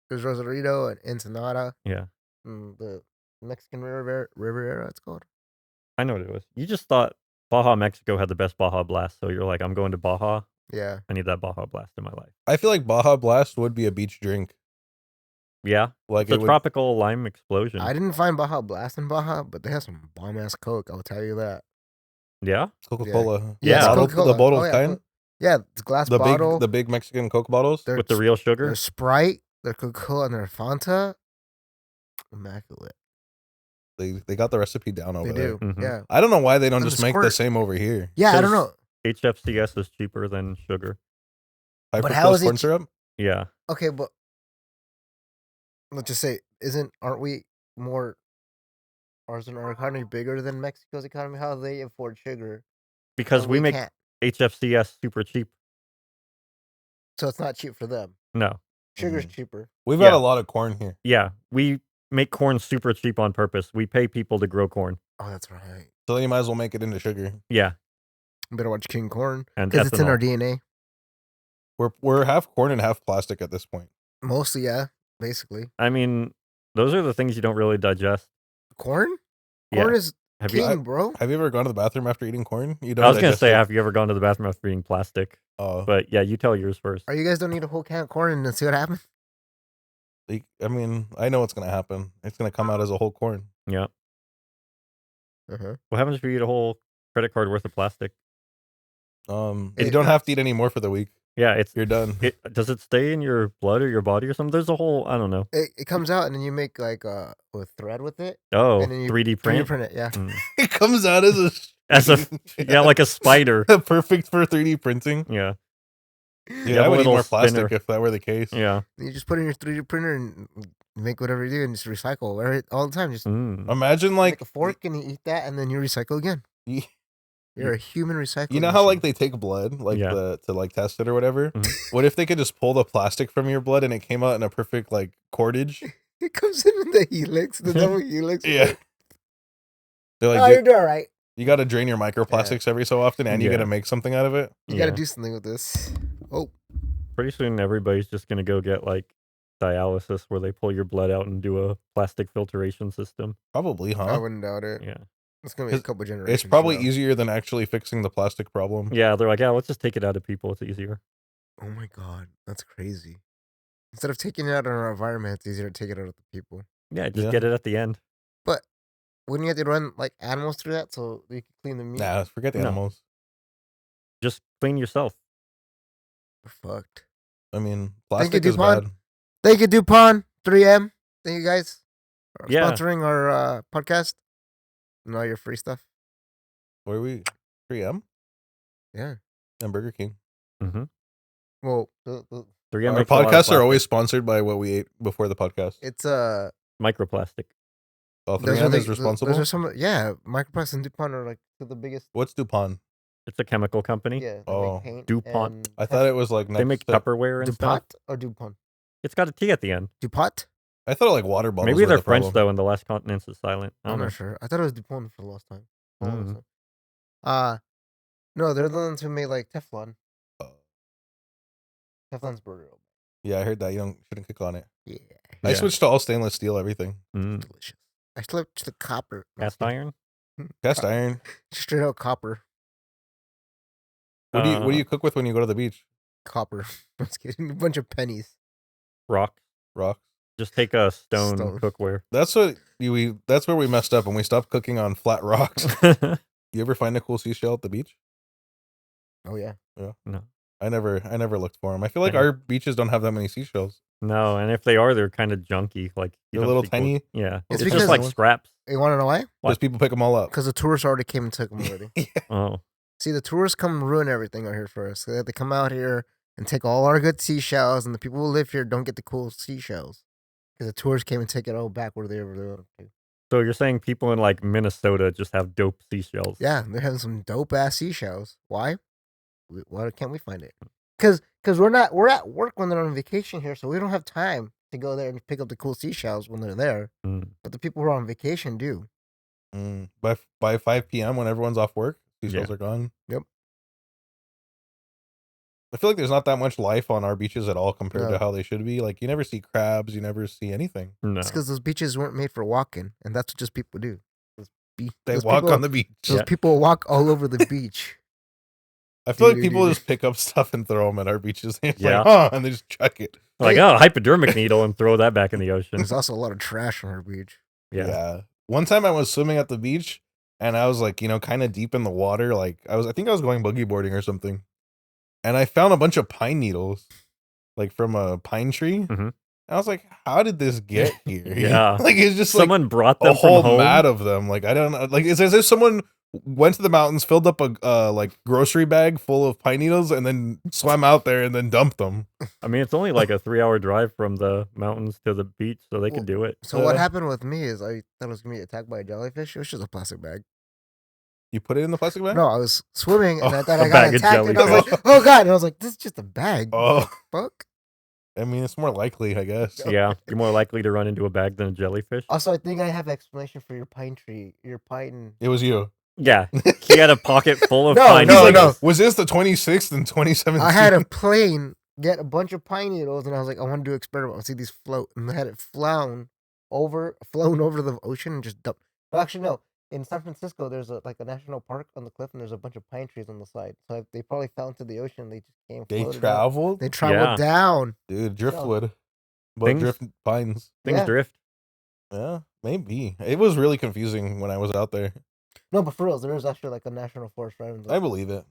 Speaker 3: There's Rosarito and Ensenada.
Speaker 2: Yeah.
Speaker 3: The Mexican Riviera, it's called.
Speaker 2: I know what it was. You just thought Baja, Mexico had the best Baja Blast, so you're like, I'm going to Baja.
Speaker 3: Yeah.
Speaker 2: I need that Baja Blast in my life.
Speaker 1: I feel like Baja Blast would be a beach drink.
Speaker 2: Yeah.
Speaker 1: Like
Speaker 2: It's a
Speaker 1: it would.
Speaker 2: tropical lime explosion.
Speaker 3: I didn't find Baja Blast in Baja, but they have some bomb ass Coke. I'll tell you that.
Speaker 2: Yeah?
Speaker 1: Coca-Cola.
Speaker 2: Yeah,
Speaker 3: it's
Speaker 1: Bottled,
Speaker 3: Coca-Cola.
Speaker 1: the bottled
Speaker 3: Oh, yeah,
Speaker 1: kind.
Speaker 3: Yeah, it's glass
Speaker 1: The
Speaker 3: bottle.
Speaker 1: big Mexican Coke bottles.
Speaker 3: They're
Speaker 2: With the real
Speaker 3: Their
Speaker 2: sugar?
Speaker 3: Sprite, their Coca-Cola, and their Fanta. Immaculate.
Speaker 1: They got the recipe down over
Speaker 3: They
Speaker 1: there.
Speaker 3: do.
Speaker 2: Mhm.
Speaker 3: Yeah.
Speaker 1: I don't know why they don't
Speaker 3: And
Speaker 1: just
Speaker 3: the
Speaker 1: make the
Speaker 3: squirt.
Speaker 1: same over here.
Speaker 3: Yeah, I don't know.
Speaker 2: HFCS is cheaper than sugar.
Speaker 1: High
Speaker 3: But how
Speaker 1: fructose
Speaker 3: is it
Speaker 1: corn
Speaker 3: che-
Speaker 1: syrup?
Speaker 2: Yeah.
Speaker 3: Okay, but let's just say, aren't we more? Isn't our economy bigger than Mexico's economy? How do they afford sugar?
Speaker 2: Because
Speaker 3: and
Speaker 2: we make
Speaker 3: can't?
Speaker 2: HFCS super cheap.
Speaker 3: So it's not cheap for them.
Speaker 2: No.
Speaker 3: Sugar's
Speaker 1: Mhm.
Speaker 3: cheaper.
Speaker 1: We've
Speaker 2: Yeah.
Speaker 1: had a lot of corn here.
Speaker 2: Yeah. We make corn super cheap on purpose. We pay people to grow corn.
Speaker 3: Oh, that's right.
Speaker 1: So you might as well make it into sugar.
Speaker 2: Yeah.
Speaker 3: Better watch King Corn
Speaker 2: And
Speaker 3: because it's in our
Speaker 2: ethanol.
Speaker 3: DNA.
Speaker 1: We're half corn and half plastic at this point.
Speaker 3: Mostly, yeah. Basically,
Speaker 2: I mean, those are the things you don't really digest.
Speaker 3: corn.
Speaker 2: Yeah.
Speaker 3: Corn is
Speaker 2: Have
Speaker 3: king,
Speaker 2: you?
Speaker 3: bro.
Speaker 1: Have you ever gone to the bathroom after eating corn? You
Speaker 2: I was gonna
Speaker 1: digest
Speaker 2: say,
Speaker 1: it.
Speaker 2: have you ever gone to the bathroom after eating plastic?
Speaker 1: Oh,
Speaker 2: But yeah, you tell yours first.
Speaker 3: Are you guys don't eat a whole can of corn and then see what happens?
Speaker 1: I mean, I know what's gonna happen. It's gonna come out as a whole corn.
Speaker 2: Yeah.
Speaker 3: Uh-huh.
Speaker 2: What happens if you eat a whole credit card worth of plastic?
Speaker 1: You
Speaker 3: It
Speaker 1: don't have
Speaker 3: hurts.
Speaker 1: to eat any more for the week.
Speaker 2: Yeah, it's
Speaker 1: You're done.
Speaker 2: does it stay in your blood or your body or something? There's a whole I don't know.
Speaker 3: It comes out and then you make like with thread with it.
Speaker 2: Oh,
Speaker 3: And then you
Speaker 2: 3D
Speaker 3: 3D
Speaker 2: print.
Speaker 3: print it. Yeah.
Speaker 2: Mm.
Speaker 1: It comes out as a
Speaker 2: As a yeah, like a spider.
Speaker 1: perfect for 3D printing.
Speaker 2: Yeah,
Speaker 1: Dude,
Speaker 2: You have
Speaker 1: I
Speaker 2: a
Speaker 1: would eat
Speaker 2: little
Speaker 1: more plastic
Speaker 2: spinner.
Speaker 1: if that were the case.
Speaker 2: yeah.
Speaker 3: You just put it in your 3D printer and make whatever you do and just recycle all the time. Just
Speaker 2: Mm.
Speaker 1: Imagine like
Speaker 3: make a fork and you eat that and then you recycle again.
Speaker 1: y-
Speaker 3: You're a human recycling.
Speaker 1: you know how like
Speaker 3: machine.
Speaker 1: they take blood like
Speaker 2: Yeah.
Speaker 1: to like test it or whatever.
Speaker 2: Mhm.
Speaker 1: What if they could just pull the plastic from your blood and it came out in a perfect like cordage?
Speaker 3: It comes in the helix, the double helix.
Speaker 1: Yeah. They're
Speaker 3: Oh,
Speaker 1: like,
Speaker 3: you're
Speaker 1: "Dude,
Speaker 3: doing all right.
Speaker 1: you got to drain your microplastics every so often, and you got to
Speaker 2: Yeah.
Speaker 1: make something out of it."
Speaker 3: You
Speaker 2: Yeah.
Speaker 3: got to do something with this. Oh,
Speaker 2: Pretty soon, everybody's just gonna go get like dialysis, where they pull your blood out and do a plastic filtration system.
Speaker 1: Probably,
Speaker 3: I
Speaker 1: huh?
Speaker 3: wouldn't doubt it.
Speaker 2: Yeah,
Speaker 3: It's gonna be a
Speaker 1: 'Cause
Speaker 3: couple generations.
Speaker 1: It's probably
Speaker 3: from now.
Speaker 1: easier than actually fixing the plastic problem.
Speaker 2: yeah. They're like, yeah, let's just take it out of people. It's easier.
Speaker 3: Oh my god, that's crazy. Instead of taking it out on our environment, it's easier to take it out of the people.
Speaker 2: Yeah, just
Speaker 1: Yeah.
Speaker 2: get it at the end.
Speaker 3: But wouldn't you have to run like animals through that so they could clean the meat?
Speaker 1: Nah, forget the
Speaker 2: No.
Speaker 1: animals.
Speaker 2: Just clean yourself.
Speaker 3: We're fucked.
Speaker 1: I mean,
Speaker 3: Thank you,
Speaker 1: plastic is
Speaker 3: DuPont.
Speaker 1: bad.
Speaker 3: Thank you, DuPont 3M. Thank you guys for
Speaker 2: Yeah.
Speaker 3: sponsoring our podcast and all your free stuff.
Speaker 1: Where are we? 3M
Speaker 3: Yeah.
Speaker 1: and Burger King.
Speaker 2: Mm-hmm.
Speaker 3: Well,
Speaker 2: 3M
Speaker 1: Our
Speaker 2: makes a lot of
Speaker 1: podcasts are
Speaker 2: plastic.
Speaker 1: always sponsored by what we ate before the podcast.
Speaker 3: it's
Speaker 2: microplastic.
Speaker 1: Well,
Speaker 3: those
Speaker 1: 3M
Speaker 3: are
Speaker 1: is responsible.
Speaker 3: Those are some Microplastics and DuPont are like the biggest.
Speaker 1: What's DuPont?
Speaker 2: It's a chemical company.
Speaker 3: Yeah. They
Speaker 1: Oh,
Speaker 3: make paint
Speaker 2: DuPont.
Speaker 3: and
Speaker 1: I thought it was like
Speaker 2: They make
Speaker 1: next to,
Speaker 2: Tupperware and stuff.
Speaker 3: DuPont or DuPont.
Speaker 2: It's got a T at the end.
Speaker 3: DuPont.
Speaker 1: I thought like water bottles.
Speaker 2: Maybe
Speaker 1: were
Speaker 2: they're
Speaker 1: the
Speaker 2: French
Speaker 1: problem.
Speaker 2: though, and the last continents is silent. I
Speaker 3: I'm
Speaker 2: don't know.
Speaker 3: not sure. I thought it was DuPont for the last time.
Speaker 2: Mhm.
Speaker 3: No, they're the ones who made like Teflon.
Speaker 1: Uh,
Speaker 3: Teflon's brutal.
Speaker 1: Yeah, I heard that. Shouldn't click on it.
Speaker 3: Yeah,
Speaker 1: I
Speaker 2: Yeah.
Speaker 1: switched to all stainless steel everything.
Speaker 2: Mm.
Speaker 3: delicious. I slipped to the copper. No,
Speaker 2: Cast iron.
Speaker 1: Cast iron.
Speaker 3: Straight out copper.
Speaker 1: What do you cook with when you go to the beach?
Speaker 3: Copper. I'm just kidding. A bunch of pennies.
Speaker 2: Rock.
Speaker 1: Rocks.
Speaker 2: Just take a stone
Speaker 3: Stone.
Speaker 2: cookware.
Speaker 1: That's what that's where we messed up when we stopped cooking on flat rocks. You ever find a cool seashell at the beach?
Speaker 3: Oh yeah.
Speaker 2: No.
Speaker 1: I never looked for them. I feel like
Speaker 2: Yeah.
Speaker 1: our beaches don't have that many seashells.
Speaker 2: No, and if they are, they're kind of junky. Like you
Speaker 1: They're
Speaker 2: don't
Speaker 1: little
Speaker 2: see cool-
Speaker 1: tiny?
Speaker 2: Yeah,
Speaker 3: It's
Speaker 2: it's
Speaker 3: because-
Speaker 2: just like scraps.
Speaker 3: You want to know why?
Speaker 2: What?
Speaker 1: Because people pick them all up.
Speaker 3: Because the tourists already came and took them already.
Speaker 2: Oh,
Speaker 3: See, the tourists come ruin everything out here for us. They come out here and take all our good seashells, and the people who live here don't get the cool seashells because the tourists came and take it all back where they were to.
Speaker 2: So you're saying people in like Minnesota just have dope seashells?
Speaker 3: Yeah, they're having some dope ass seashells. Why? Why can't we find it? Because we're at work when they're on vacation here, so we don't have time to go there and pick up the cool seashells when they're there. But the people who are on vacation do.
Speaker 1: By 5 p.m. when everyone's off work, seashells
Speaker 2: Yeah.
Speaker 1: are gone.
Speaker 3: Yep.
Speaker 1: I feel like there's not that much life on our beaches at all compared
Speaker 3: No.
Speaker 1: to how they should be. Like you never see crabs, you never see anything.
Speaker 2: No.
Speaker 3: It's because those beaches weren't made for walking, and that's what just people do.
Speaker 1: They
Speaker 3: those
Speaker 1: walk
Speaker 3: people-
Speaker 1: on the beach.
Speaker 3: Those
Speaker 2: Yeah.
Speaker 3: people walk all over the beach.
Speaker 1: I feel like
Speaker 3: Dude,
Speaker 1: people
Speaker 3: dude.
Speaker 1: just pick up stuff and throw them at our beaches. It's
Speaker 2: Yeah.
Speaker 1: like, and they just chuck it.
Speaker 2: Like, oh, hypodermic needle and throw that back in the ocean.
Speaker 3: There's also a lot of trash on our beach.
Speaker 2: Yeah.
Speaker 1: One time I was swimming at the beach and I was like, kind of deep in the water. Like I think I was going boogie boarding or something. And I found a bunch of pine needles, like from a pine tree.
Speaker 2: Mhm.
Speaker 1: And I was like, how did this get here?
Speaker 2: Yeah.
Speaker 1: Like it's just
Speaker 2: Someone brought
Speaker 1: like
Speaker 2: them
Speaker 1: a whole
Speaker 2: from home.
Speaker 1: mat of them. Like I don't know. Like it's as if someone went to the mountains, filled up a like grocery bag full of pine needles, and then swam out there and then dumped them.
Speaker 2: I mean, it's only like a 3-hour drive from the mountains to the beach, so they could do it.
Speaker 3: So what happened with me is I thought I was gonna be attacked by a jellyfish. It was just a plastic bag.
Speaker 1: You put it in the plastic bag?
Speaker 3: No, I was swimming and I thought
Speaker 2: A
Speaker 3: I got
Speaker 2: bag of
Speaker 3: attacked. And I was like,
Speaker 2: jellyfish.
Speaker 3: oh god! And I was like, this is just a bag.
Speaker 1: Oh,
Speaker 3: Fuck.
Speaker 1: I mean, it's more likely, I guess.
Speaker 2: Yeah, you're more likely to run into a bag than a jellyfish.
Speaker 3: Also, I think I have explanation for your pine tree. Your pine.
Speaker 1: It was you.
Speaker 2: Yeah, he had a pocket full of
Speaker 3: No,
Speaker 2: pine
Speaker 3: no,
Speaker 2: needles.
Speaker 3: no.
Speaker 1: Was this the 26th in 2017?
Speaker 3: I had a plane get a bunch of pine needles, and I was like, I want to do an experiment. I see these float, and I had it flown over the ocean and just dumped. Well, actually, no. In San Francisco, there's a national park on the cliff, and there's a bunch of pine trees on the side. So they probably fell into the ocean. They just came.
Speaker 1: They
Speaker 3: floated out.
Speaker 1: traveled?
Speaker 3: They traveled
Speaker 2: Yeah.
Speaker 3: down.
Speaker 1: Dude, driftwood. But
Speaker 2: Things-
Speaker 1: drift pines.
Speaker 2: Things
Speaker 3: Yeah.
Speaker 2: drift.
Speaker 1: Yeah, maybe. It was really confusing when I was out there.
Speaker 3: No, but for real, there is actually like a national forest right in the.
Speaker 1: I believe it.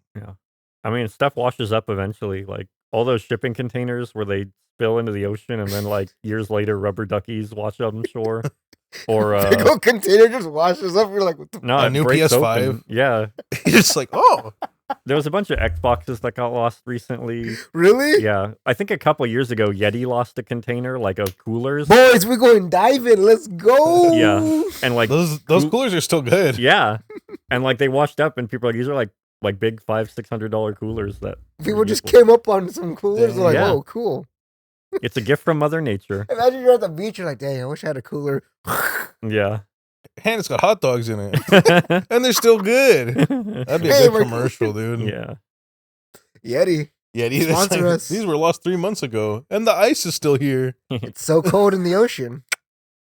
Speaker 2: I mean, stuff washes up eventually. Like all those shipping containers where they spill into the ocean, and then like years later, rubber duckies wash up on shore. Or
Speaker 3: Big old container just washes up. You're like, what the
Speaker 2: no,
Speaker 1: A
Speaker 2: it
Speaker 1: new
Speaker 2: breaks
Speaker 1: PS5.
Speaker 2: open. Yeah,
Speaker 1: It's like, oh,
Speaker 2: there was a bunch of Xboxes that got lost recently.
Speaker 3: really?
Speaker 2: Yeah, I think a couple years ago, Yeti lost a container like of coolers.
Speaker 3: Boys, we're going diving. Let's go.
Speaker 2: Yeah, and like
Speaker 1: those coolers are still good.
Speaker 2: yeah, and like they washed up, and people are like, these are like big $500-$600 coolers that
Speaker 3: People just came up on some coolers. They're like,
Speaker 2: Yeah.
Speaker 3: whoa, cool.
Speaker 2: It's a gift from Mother Nature.
Speaker 3: Imagine you're at the beach. You're like, dang, I wish I had a cooler.
Speaker 2: Yeah,
Speaker 1: And it's got hot dogs in it. And they're still good. That'd be a
Speaker 3: Hey,
Speaker 1: good
Speaker 3: we're-
Speaker 1: commercial, dude.
Speaker 2: yeah.
Speaker 3: Yeti.
Speaker 1: Yeah, these,
Speaker 3: Sponsor us.
Speaker 1: these were lost 3 months ago. And the ice is still here.
Speaker 3: It's so cold in the ocean.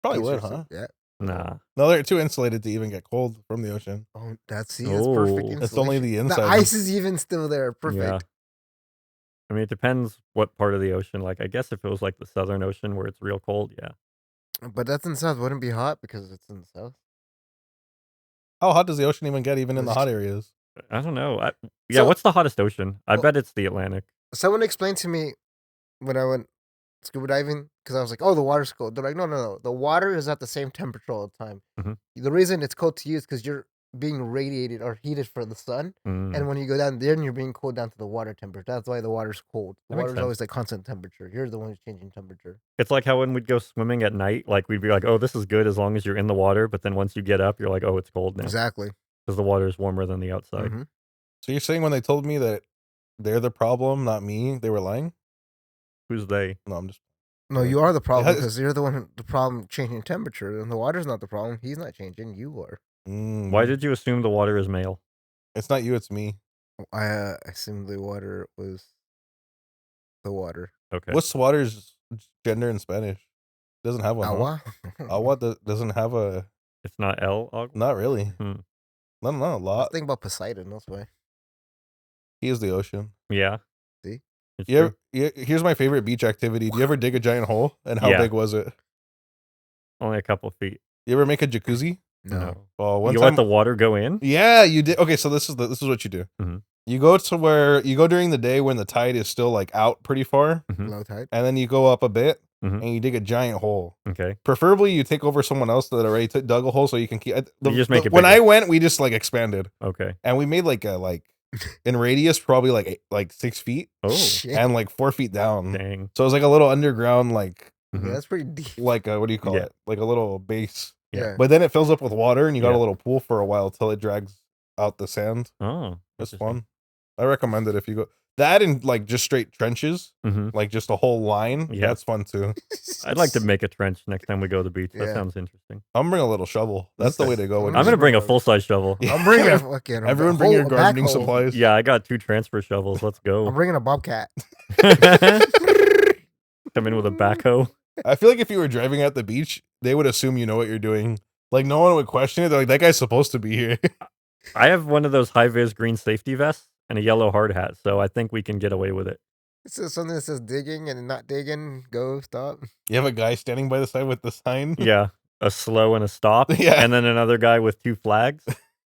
Speaker 1: Probably
Speaker 3: It's
Speaker 1: would,
Speaker 3: just-
Speaker 1: huh?
Speaker 3: Yeah.
Speaker 2: Nah.
Speaker 1: No, they're too insulated to even get cold from the ocean.
Speaker 3: Oh, that's perfect.
Speaker 2: Oh.
Speaker 1: It's only the
Speaker 3: insulation.
Speaker 1: inside.
Speaker 3: The ice is even still there. Perfect.
Speaker 2: Yeah. I mean, it depends what part of the ocean. Like, I guess if it was like the Southern Ocean where it's real cold, yeah.
Speaker 3: But that's in the south. Wouldn't it be hot because it's in the south.
Speaker 1: How hot does the ocean even get, even in the hot areas?
Speaker 2: I don't know. Yeah,
Speaker 3: So-
Speaker 2: what's the hottest ocean? I
Speaker 3: Well-
Speaker 2: bet it's the Atlantic.
Speaker 3: Someone explained to me when I went scuba diving because I was like, "Oh, the water's cold." They're like, "No, no, no. The water is at the same temperature all the time.
Speaker 2: Mhm.
Speaker 3: The reason it's cold to you is because you're being radiated or heated for the sun,
Speaker 2: Mm.
Speaker 3: and when you go down there, and you're being cooled down to the water temperature. That's why the water's cold. The
Speaker 2: That makes
Speaker 3: water's
Speaker 2: sense.
Speaker 3: always like constant temperature. You're the one who's changing temperature.
Speaker 2: It's like how when we'd go swimming at night, like we'd be like, oh, this is good as long as you're in the water. But then once you get up, you're like, oh, it's cold now
Speaker 3: Exactly.
Speaker 2: because the water is warmer than the outside.
Speaker 3: Mhm.
Speaker 1: So you're saying when they told me that they're the problem, not me, they were lying?
Speaker 2: Who's they?
Speaker 1: No, I'm just.
Speaker 3: No, you are the problem
Speaker 1: has-
Speaker 3: because you're the one the problem changing temperature, and the water's not the problem. He's not changing. You are.
Speaker 2: Why did you assume the water is male?
Speaker 1: It's not you, it's me.
Speaker 3: I assumed the water was the water.
Speaker 2: Okay.
Speaker 1: What's water's gender in Spanish? Doesn't have one.
Speaker 3: Agua.
Speaker 1: Agua doesn't have a.
Speaker 2: It's not El Agua?
Speaker 1: Not really.
Speaker 2: Hmm.
Speaker 1: No, a
Speaker 3: Let's
Speaker 1: lot.
Speaker 3: think about Poseidon. That's why.
Speaker 1: He is the ocean.
Speaker 2: Yeah.
Speaker 3: See?
Speaker 2: It's
Speaker 1: You ever,
Speaker 2: true.
Speaker 1: here's my favorite beach activity. Do you ever dig a giant hole? And how
Speaker 2: Yeah.
Speaker 1: big was it?
Speaker 2: Only a couple feet.
Speaker 1: You ever make a jacuzzi?
Speaker 3: No.
Speaker 1: Oh, one
Speaker 2: You
Speaker 1: time.
Speaker 2: let the water go in?
Speaker 1: Yeah, you did. Okay, so this is what you do.
Speaker 2: Mhm.
Speaker 1: You go to where you go during the day when the tide is still like out pretty far,
Speaker 2: Mhm.
Speaker 3: Low tide.
Speaker 1: and then you go up a bit
Speaker 2: Mhm.
Speaker 1: and you dig a giant hole.
Speaker 2: Okay.
Speaker 1: Preferably, you take over someone else that already dug a hole so you can keep.
Speaker 2: You just make it
Speaker 1: When
Speaker 2: bigger.
Speaker 1: I went, we just like expanded
Speaker 2: Okay.
Speaker 1: and we made like a in radius, probably like 6 feet,
Speaker 2: Oh,
Speaker 3: Shit.
Speaker 1: and like 4 feet down.
Speaker 2: dang.
Speaker 1: So it was like a little underground, like
Speaker 3: Yeah, that's pretty deep.
Speaker 1: what do you call
Speaker 2: Yeah.
Speaker 1: it? Like a little base.
Speaker 3: Yeah.
Speaker 1: But then it fills up with water, and you got
Speaker 2: Yeah.
Speaker 1: a little pool for a while till it drags out the sand.
Speaker 2: Oh,
Speaker 1: It's
Speaker 2: interesting.
Speaker 1: fun. I recommend it if you go. That and like just straight trenches,
Speaker 2: Mhm.
Speaker 1: like just a whole line.
Speaker 2: Yeah.
Speaker 1: That's fun too.
Speaker 2: I'd like to make a trench next time we go to the beach. That
Speaker 3: Yeah.
Speaker 2: sounds interesting.
Speaker 1: I'm bring a little shovel. That's the way to go. when
Speaker 3: I'm
Speaker 2: I'm
Speaker 1: you-
Speaker 2: gonna bring a
Speaker 3: bring a-
Speaker 2: full-size shovel.
Speaker 1: Yeah.
Speaker 3: I'm bringing a fucking.
Speaker 1: Everyone
Speaker 3: a
Speaker 1: bring your
Speaker 3: whole- a
Speaker 1: gardening
Speaker 3: backhoe.
Speaker 1: supplies.
Speaker 2: Yeah, I got 2 transfer shovels. Let's
Speaker 3: I'm
Speaker 2: go.
Speaker 3: bringing a bobcat.
Speaker 2: Come in with a backhoe.
Speaker 1: I feel like if you were driving at the beach, they would assume you know what you're doing. Like no one would question it. They're like, that guy's supposed to be here.
Speaker 2: I have one of those high-vis green safety vests and a yellow hard hat, so I think we can get away with it.
Speaker 3: This is something that says digging and not digging. Go stop.
Speaker 1: You have a guy standing by the side with the sign.
Speaker 2: Yeah, a slow and a stop,
Speaker 1: Yeah.
Speaker 2: and then another guy with 2 flags.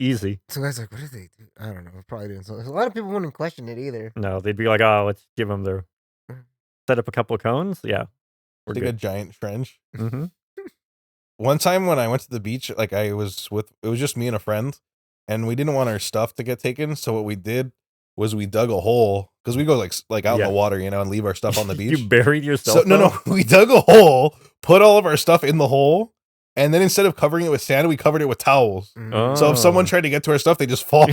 Speaker 2: Easy.
Speaker 3: So guys like, what did they do? I don't know. Probably doing something. A lot of people wouldn't question it either.
Speaker 2: No, they'd be like, "Oh, let's give them their set up a couple of cones." Yeah, we're
Speaker 1: Like a
Speaker 2: good.
Speaker 1: giant trench.
Speaker 2: Mm-hmm.
Speaker 1: One time when I went to the beach, like it was just me and a friend, and we didn't want our stuff to get taken. So what we did was we dug a hole because we go like out
Speaker 2: Yeah.
Speaker 1: in the water, and leave our stuff on the beach.
Speaker 2: You buried yourself.
Speaker 1: So no, we dug a hole, put all of our stuff in the hole, and then instead of covering it with sand, we covered it with towels.
Speaker 3: Mm.
Speaker 1: So if someone
Speaker 2: Oh.
Speaker 1: tried to get to our stuff, they just fall.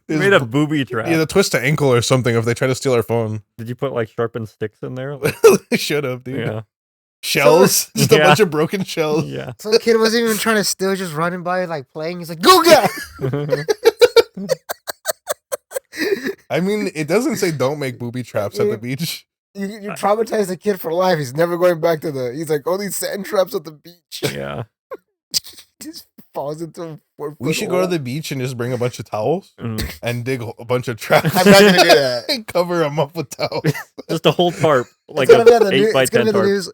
Speaker 2: You made a booby trap.
Speaker 1: either twist to ankle or something if they try to steal our phone.
Speaker 2: Did you put like sharpened sticks in there? Like,
Speaker 1: Should have, dude.
Speaker 2: yeah,
Speaker 1: Shells, just a
Speaker 2: Yeah.
Speaker 1: bunch of broken shells.
Speaker 2: yeah.
Speaker 3: Some kid wasn't even trying to steal, just running by, like playing. He's like, "Go get!"
Speaker 1: I mean, it doesn't say don't make booby traps at the beach.
Speaker 3: You traumatize the kid for life. He's never going back to the. He's like, "All these sand traps at the beach."
Speaker 2: Yeah.
Speaker 3: Just falls into a 4
Speaker 1: We should go to the beach and just bring a bunch of towels
Speaker 2: Mm.
Speaker 1: and dig a bunch of traps.
Speaker 3: I'm not gonna do that.
Speaker 1: and cover them up with towels.
Speaker 2: Just a whole tarp, like
Speaker 3: It's gonna be on
Speaker 2: an
Speaker 3: the news.
Speaker 2: 8 by
Speaker 3: It's gonna
Speaker 2: 10
Speaker 3: be on the
Speaker 2: tarp.
Speaker 3: news.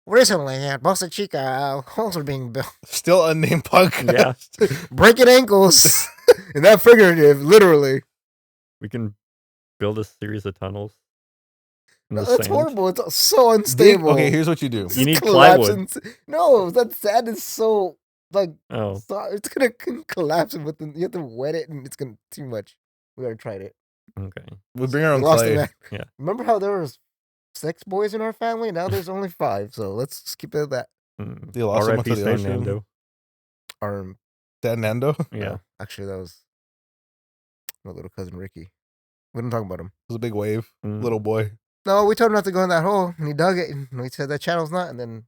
Speaker 3: Recently, at Bossa Chica, holes are being built.
Speaker 1: Still unnamed podcast.
Speaker 3: Breaking ankles. And that figurative, literally.
Speaker 2: We can build a series of tunnels. In
Speaker 3: No,
Speaker 2: the
Speaker 3: that's
Speaker 2: sand.
Speaker 3: horrible. It's so
Speaker 1: Dig-
Speaker 3: unstable.
Speaker 1: okay, here's what you do.
Speaker 3: It's
Speaker 2: You
Speaker 3: just
Speaker 2: need plywood.
Speaker 3: collapsing. No, that sand is so like
Speaker 2: Oh,
Speaker 3: it's gonna collapse within. You have to wet it, and it's gonna too much. We already tried it.
Speaker 2: okay.
Speaker 1: We bring our own
Speaker 3: Lost
Speaker 1: clay.
Speaker 3: it.
Speaker 2: Yeah.
Speaker 3: Remember how there was 6 boys in our family? Now there's only 5. So let's just keep it at that.
Speaker 2: Mm.
Speaker 1: You lost them
Speaker 2: R.I.P.
Speaker 1: into the
Speaker 2: San
Speaker 1: ocean.
Speaker 2: Nando.
Speaker 3: Our
Speaker 1: San Nando. It
Speaker 2: Yeah.
Speaker 3: actually that was my little cousin Ricky. We didn't talk about him.
Speaker 1: was a big wave.
Speaker 2: Mm.
Speaker 1: Little boy.
Speaker 3: No, we told him not to go in that hole, and he dug it, and we said that channel's not, and then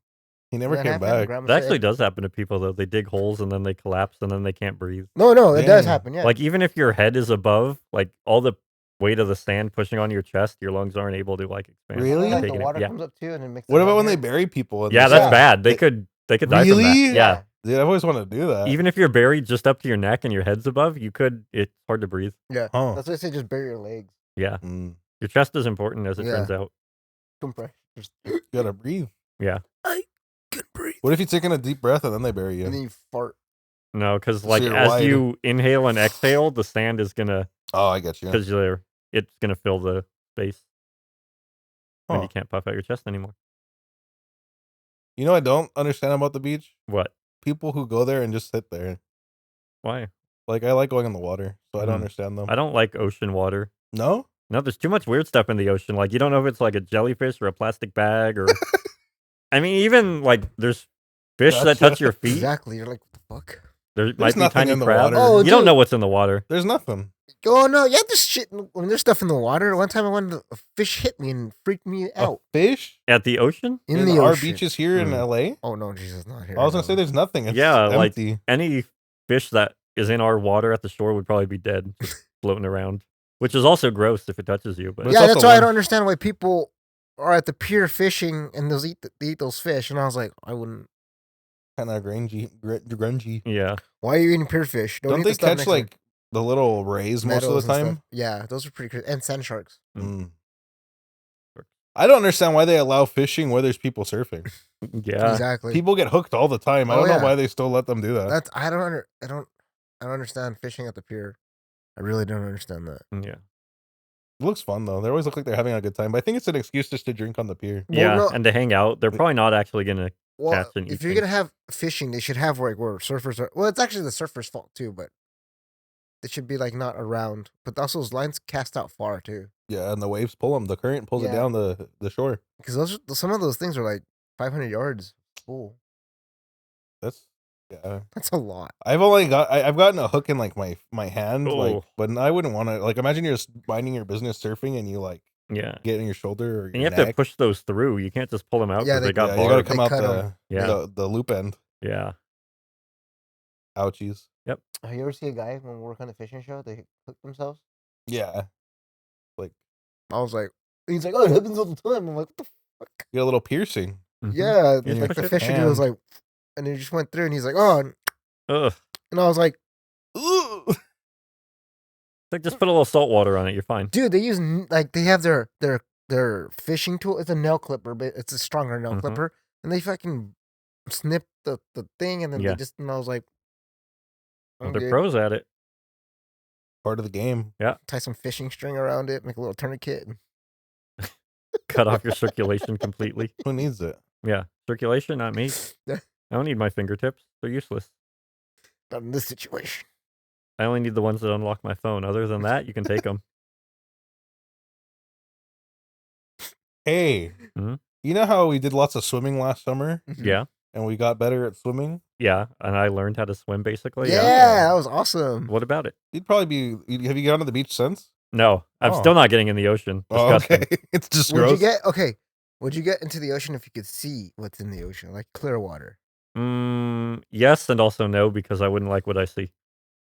Speaker 1: He never
Speaker 3: that
Speaker 1: came
Speaker 3: happened, and
Speaker 1: back.
Speaker 3: Grandma
Speaker 2: That
Speaker 3: said-
Speaker 2: actually does happen to people though. They dig holes and then they collapse and then they can't breathe.
Speaker 3: No, it does
Speaker 1: Dang.
Speaker 3: happen. Yeah.
Speaker 2: Like even if your head is above, like all the weight of the sand pushing on your chest, your lungs aren't able to like expand.
Speaker 1: Really?
Speaker 3: Like the
Speaker 2: Taking it-
Speaker 3: water
Speaker 2: yeah.
Speaker 3: comes up too, and it makes.
Speaker 1: What about when they bury people? in
Speaker 2: Yeah,
Speaker 1: the
Speaker 2: that's
Speaker 1: sand?
Speaker 2: bad. They
Speaker 1: They-
Speaker 2: could die from that.
Speaker 1: Really?
Speaker 2: Yeah.
Speaker 1: Dude, I've always wanted to do that.
Speaker 2: Even if you're buried just up to your neck and your head's above, you could. It's hard to breathe.
Speaker 3: Yeah.
Speaker 1: Huh.
Speaker 3: That's why I say just bury your legs.
Speaker 2: Yeah,
Speaker 1: Mm,
Speaker 2: your chest is important as it
Speaker 3: Yeah.
Speaker 2: turns out.
Speaker 3: Compress. Just,
Speaker 1: you gotta breathe.
Speaker 2: Yeah.
Speaker 3: I can breathe.
Speaker 1: What if you're taking a deep breath and then they bury
Speaker 3: And then
Speaker 1: you?
Speaker 3: you fart.
Speaker 2: No, because
Speaker 1: So
Speaker 2: like
Speaker 1: you're
Speaker 2: as
Speaker 1: wide.
Speaker 2: you inhale and exhale, the sand is gonna
Speaker 1: Oh, I get you.
Speaker 2: because it's gonna fill the space, and
Speaker 1: Huh.
Speaker 2: you can't puff out your chest anymore.
Speaker 1: You know, I don't understand about the beach.
Speaker 2: What?
Speaker 1: People who go there and just sit there.
Speaker 2: Why?
Speaker 1: Like, I like going in the water, so I don't
Speaker 2: Mhm.
Speaker 1: understand them.
Speaker 2: I don't like ocean water.
Speaker 1: No?
Speaker 2: No, there's too much weird stuff in the ocean. Like you don't know if it's like a jellyfish or a plastic bag or. I mean, even like there's fish that
Speaker 1: Gotcha.
Speaker 2: touch your feet.
Speaker 3: Exactly. You're like, what the fuck?
Speaker 2: There might be
Speaker 1: nothing
Speaker 2: tiny
Speaker 1: in the
Speaker 2: crabs.
Speaker 1: water.
Speaker 3: Oh,
Speaker 2: you don't
Speaker 3: dude.
Speaker 2: know what's in the water.
Speaker 1: There's nothing.
Speaker 3: Oh no, yeah, this shit. When there's stuff in the water, one time I went, a fish hit me and freaked me out
Speaker 1: A fish?
Speaker 2: At the ocean,
Speaker 3: in the
Speaker 1: our
Speaker 3: ocean.
Speaker 1: beaches here in
Speaker 2: Mm.
Speaker 1: LA?
Speaker 3: Oh no, Jesus, not here.
Speaker 1: I was gonna
Speaker 3: no.
Speaker 1: say there's nothing. It's
Speaker 2: Yeah, like-
Speaker 1: empty.
Speaker 2: any fish that is in our water at the shore would probably be dead, just floating around. Which is also gross if it touches you. But
Speaker 1: But-
Speaker 3: Yeah,
Speaker 1: It's
Speaker 3: that's
Speaker 1: also
Speaker 3: why I
Speaker 1: one-
Speaker 3: don't understand why people are at the pier fishing and they eat those fish. And I was like, I wouldn't.
Speaker 1: Kind of grungy.
Speaker 2: yeah,
Speaker 3: Why are you eating pier fish?
Speaker 1: Don't
Speaker 3: eat
Speaker 1: they
Speaker 3: the stuff
Speaker 1: catch
Speaker 3: next to
Speaker 1: like the little rays most of
Speaker 3: meadows
Speaker 1: the
Speaker 3: and
Speaker 1: time?
Speaker 3: stuff. Yeah, those are pretty crazy. And sand sharks.
Speaker 1: Mm. I don't understand why they allow fishing where there's people surfing.
Speaker 2: yeah.
Speaker 3: Exactly.
Speaker 1: People get hooked all the time. I
Speaker 3: Oh,
Speaker 1: don't
Speaker 3: yeah.
Speaker 1: know why they still let them do that.
Speaker 3: That's I don't understand fishing at the pier. I really don't understand that.
Speaker 2: Yeah,
Speaker 1: It looks fun though. They always look like they're having a good time. But I think it's an excuse just to drink on the pier.
Speaker 3: Well,
Speaker 2: yeah,
Speaker 3: no-
Speaker 2: and to hang out. They're probably not actually gonna.
Speaker 3: Well,
Speaker 2: Catch and
Speaker 3: if
Speaker 2: eat
Speaker 3: you're
Speaker 2: things.
Speaker 3: gonna have fishing, they should have like where surfers are. Well, it's actually the surfers' fault too, but they should be like not around, but also those lines cast out far too.
Speaker 1: Yeah, and the waves pull them. The current pulls it
Speaker 3: Yeah.
Speaker 1: down the shore.
Speaker 3: Because some of those things are like 500 yards full.
Speaker 1: That's yeah.
Speaker 3: That's a lot.
Speaker 1: I've gotten a hook in like my hand, like,
Speaker 2: Oh.
Speaker 1: but I wouldn't want to. Like, imagine you're just minding your business surfing and you like
Speaker 2: Yeah.
Speaker 1: get in your shoulder or
Speaker 2: And
Speaker 1: your
Speaker 2: you have to
Speaker 1: neck.
Speaker 2: push those through. You can't just pull them out
Speaker 3: Yeah,
Speaker 2: because they got
Speaker 1: Yeah, you gotta
Speaker 2: barbed.
Speaker 1: come
Speaker 3: They
Speaker 1: out
Speaker 3: cut 'em.
Speaker 1: the
Speaker 2: Yeah.
Speaker 1: the loop end.
Speaker 2: Yeah.
Speaker 1: Ouchies.
Speaker 3: Have you ever see a guy when we work on the fishing show? They hook themselves.
Speaker 1: Yeah, like
Speaker 3: I was like, he's like, oh, it happens all the time. I'm like, what the fuck?
Speaker 1: you get a little piercing.
Speaker 2: Mhm.
Speaker 3: Yeah,
Speaker 1: And
Speaker 3: like
Speaker 2: push
Speaker 3: the
Speaker 2: it
Speaker 3: fisher dude was
Speaker 1: hand.
Speaker 3: like, and he just went through, and he's like, oh,
Speaker 2: Ugh.
Speaker 3: and I was like,
Speaker 1: Ooh.
Speaker 2: Like, just put a little salt water on it. You're fine.
Speaker 3: dude, they use like they have their fishing tool. It's a nail clipper, but it's a stronger nail
Speaker 2: Mhm.
Speaker 3: clipper, and they fucking snip the thing, and then
Speaker 2: Yeah.
Speaker 3: they just. And I was like,
Speaker 2: Well,
Speaker 3: I'm
Speaker 2: they're
Speaker 3: good.
Speaker 2: pros at it.
Speaker 1: Part of the game.
Speaker 3: Tie some fishing string around it, make a little tourniquet. And
Speaker 2: Cut off your circulation completely.
Speaker 1: Who needs it?
Speaker 2: Yeah. Circulation, not me. I don't need my fingertips. They're useless.
Speaker 3: not in this situation.
Speaker 2: I only need the ones that unlock my phone. Other than that, you can take them.
Speaker 1: Hey,
Speaker 2: Mhm.
Speaker 1: you know how we did lots of swimming last summer
Speaker 2: Yeah.
Speaker 1: and we got better at swimming?
Speaker 2: Yeah. And I learned how to swim basically.
Speaker 3: Yeah, that was awesome.
Speaker 2: What about it?
Speaker 1: You'd probably be. Have you gone to the beach since?
Speaker 2: No, I'm
Speaker 1: Oh.
Speaker 2: still not getting in the ocean.
Speaker 1: Oh,
Speaker 2: Disgusting.
Speaker 1: okay. It's just
Speaker 3: Would
Speaker 1: gross.
Speaker 3: you get Would you get into the ocean if you could see what's in the ocean, like clear water?
Speaker 2: Yes, and also no, because I wouldn't like what I see.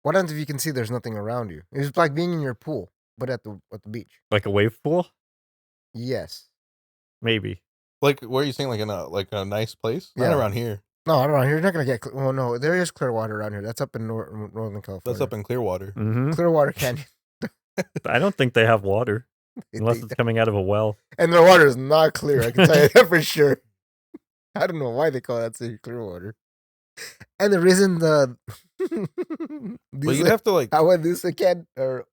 Speaker 3: What happens if you can see there's nothing around you? It's like being in your pool, but at the beach.
Speaker 2: Like a wave pool?
Speaker 3: Yes.
Speaker 2: Maybe.
Speaker 1: Like, where are you saying? Like in a nice place? Not
Speaker 3: Yeah.
Speaker 1: around here.
Speaker 3: No, I don't know. You're not gonna get. Well, no, there is clear water around here. That's up in Northern California.
Speaker 1: That's up in Clearwater.
Speaker 2: Hmm.
Speaker 3: Clearwater Canyon.
Speaker 2: I don't think they have water unless it's coming out of a well.
Speaker 3: And their water is not clear. I can tell you that for sure. I don't know why they call that city Clearwater. And the reason
Speaker 1: But you'd have to like
Speaker 3: Agua Dulce can or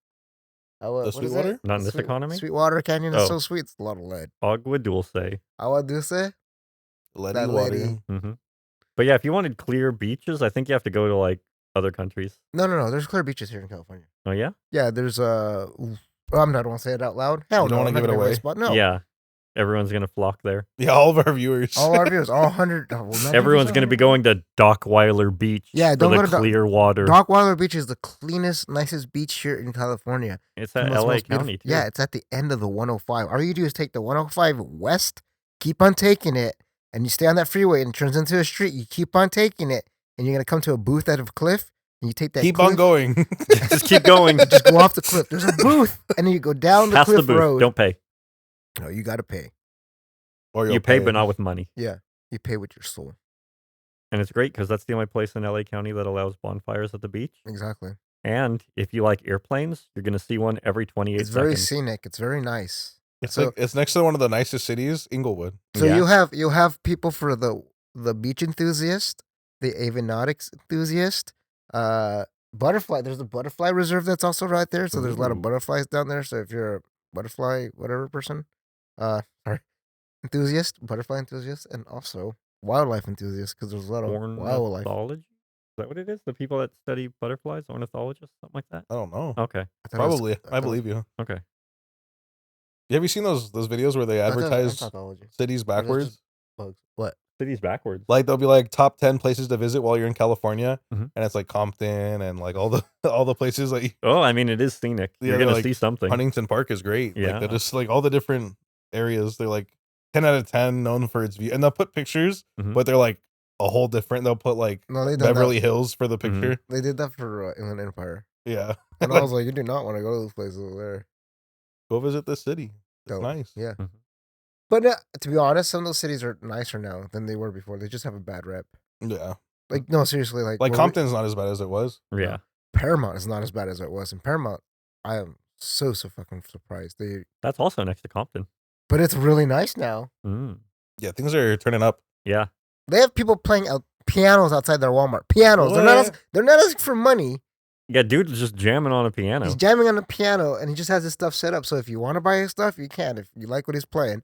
Speaker 1: the
Speaker 3: what is
Speaker 1: Sweetwater?
Speaker 3: it?
Speaker 2: Not in this economy?
Speaker 3: Sweetwater Canyon is
Speaker 2: Oh.
Speaker 3: so sweet. It's a lot of lead.
Speaker 2: Agua dulce.
Speaker 3: Agua Dulce.
Speaker 1: Leady
Speaker 3: That
Speaker 1: water.
Speaker 3: lady.
Speaker 2: Hmm. But yeah, if you wanted clear beaches, I think you have to go to like other countries.
Speaker 3: No. There's clear beaches here in California.
Speaker 2: Oh yeah?
Speaker 3: Yeah, there's I'm not want to say it out loud. Hell
Speaker 1: You don't
Speaker 3: no,
Speaker 1: wanna
Speaker 3: I'm not
Speaker 1: give it
Speaker 3: gonna
Speaker 1: away?
Speaker 3: Spot. No.
Speaker 2: Yeah. Everyone's gonna flock there.
Speaker 1: Yeah, all of our viewers.
Speaker 3: All our viewers, all 100. Oh, well, not
Speaker 2: Everyone's
Speaker 3: even
Speaker 2: gonna be
Speaker 3: 100.
Speaker 2: going to Dockweiler Beach.
Speaker 3: Yeah,
Speaker 2: for
Speaker 3: don't
Speaker 2: the
Speaker 3: go to
Speaker 2: clear water.
Speaker 3: Dockweiler Beach is the cleanest, nicest beach here in California.
Speaker 2: It's at
Speaker 3: Most
Speaker 2: LA
Speaker 3: beautiful-
Speaker 2: County too.
Speaker 3: Yeah, it's at the end of the 105. All you do is take the 105 west, keep on taking it, and you stay on that freeway and it turns into a street. You keep on taking it, and you're gonna come to a booth out of a cliff, and you take that
Speaker 1: Keep
Speaker 3: cliff,
Speaker 1: on going.
Speaker 2: Just keep going.
Speaker 3: just go off the cliff. There's a booth, and then you go down the
Speaker 2: Past the
Speaker 3: cliff
Speaker 2: booth.
Speaker 3: road.
Speaker 2: Don't pay.
Speaker 3: No, you gotta pay.
Speaker 1: Or
Speaker 2: You
Speaker 1: you'll
Speaker 2: pay, but not with money.
Speaker 3: You pay with your soul.
Speaker 2: And it's great because that's the only place in LA County that allows bonfires at the beach.
Speaker 3: Exactly.
Speaker 2: And if you like airplanes, you're going to see one every 28
Speaker 3: It's very
Speaker 2: seconds.
Speaker 3: scenic. It's very nice.
Speaker 1: It's
Speaker 3: So-
Speaker 1: like it's next to one of the nicest cities, Inglewood.
Speaker 3: So
Speaker 2: Yeah.
Speaker 3: you have people for the beach enthusiast, the avionics enthusiast, butterfly. There's a butterfly reserve that's also right there. So there's a lot of
Speaker 2: Ooh.
Speaker 3: butterflies down there. So if you're a butterfly whatever person, sorry, butterfly enthusiast, and also wildlife enthusiast because there's a lot of wildlife.
Speaker 2: Ornithology? Is that what it is? The people that study butterflies? Ornithologists? Something like that?
Speaker 1: I don't know.
Speaker 2: Okay.
Speaker 3: I thought it was-
Speaker 1: Probably.
Speaker 3: thought
Speaker 1: I
Speaker 3: it was-
Speaker 1: believe you.
Speaker 2: Okay.
Speaker 1: Have you seen those videos where they
Speaker 3: I thought it was
Speaker 1: advertise
Speaker 3: ornithology.
Speaker 1: cities
Speaker 3: Or is it
Speaker 1: backwards?
Speaker 3: just bugs. What?
Speaker 2: City's backwards.
Speaker 1: Like they'll be like top 10 places to visit while you're in California,
Speaker 2: Mhm.
Speaker 1: and it's like Compton and like all the places like
Speaker 2: Oh, I mean, it is scenic.
Speaker 1: Yeah,
Speaker 2: You're
Speaker 1: they're
Speaker 2: going to
Speaker 1: like
Speaker 2: see something.
Speaker 1: Huntington Park is great. Like
Speaker 2: Yeah.
Speaker 1: they're just like all the different areas. They're like 10 out of 10 known for its view, and they'll put pictures,
Speaker 2: Mhm.
Speaker 1: but they're like a whole different. They'll put like
Speaker 3: No, they did
Speaker 1: Beverly
Speaker 3: that.
Speaker 1: Hills for the picture.
Speaker 3: They did that for Inland Empire,
Speaker 1: Yeah,
Speaker 3: and I was like, you do not want to go to those places over there.
Speaker 1: go visit this city. It's
Speaker 3: Dope.
Speaker 1: nice.
Speaker 3: Yeah.
Speaker 2: Mhm.
Speaker 3: But to be honest, some of those cities are nicer now than they were before. They just have a bad rep.
Speaker 1: Yeah.
Speaker 3: Like, no, seriously. Like where
Speaker 1: Compton's not as bad as it was.
Speaker 2: Yeah.
Speaker 3: Paramount is not as bad as it was. In Paramount, I am so fucking surprised.
Speaker 2: That's also next to Compton.
Speaker 3: But it's really nice now.
Speaker 2: Mm.
Speaker 1: Yeah, things are turning up.
Speaker 2: Yeah.
Speaker 3: They have people playing pianos outside their Walmart. Pianos. They're not asking for money.
Speaker 2: Yeah, dude's just jamming on a piano.
Speaker 3: He's jamming on the piano, and he just has his stuff set up. So if you want to buy his stuff, you can. If you like what he's playing,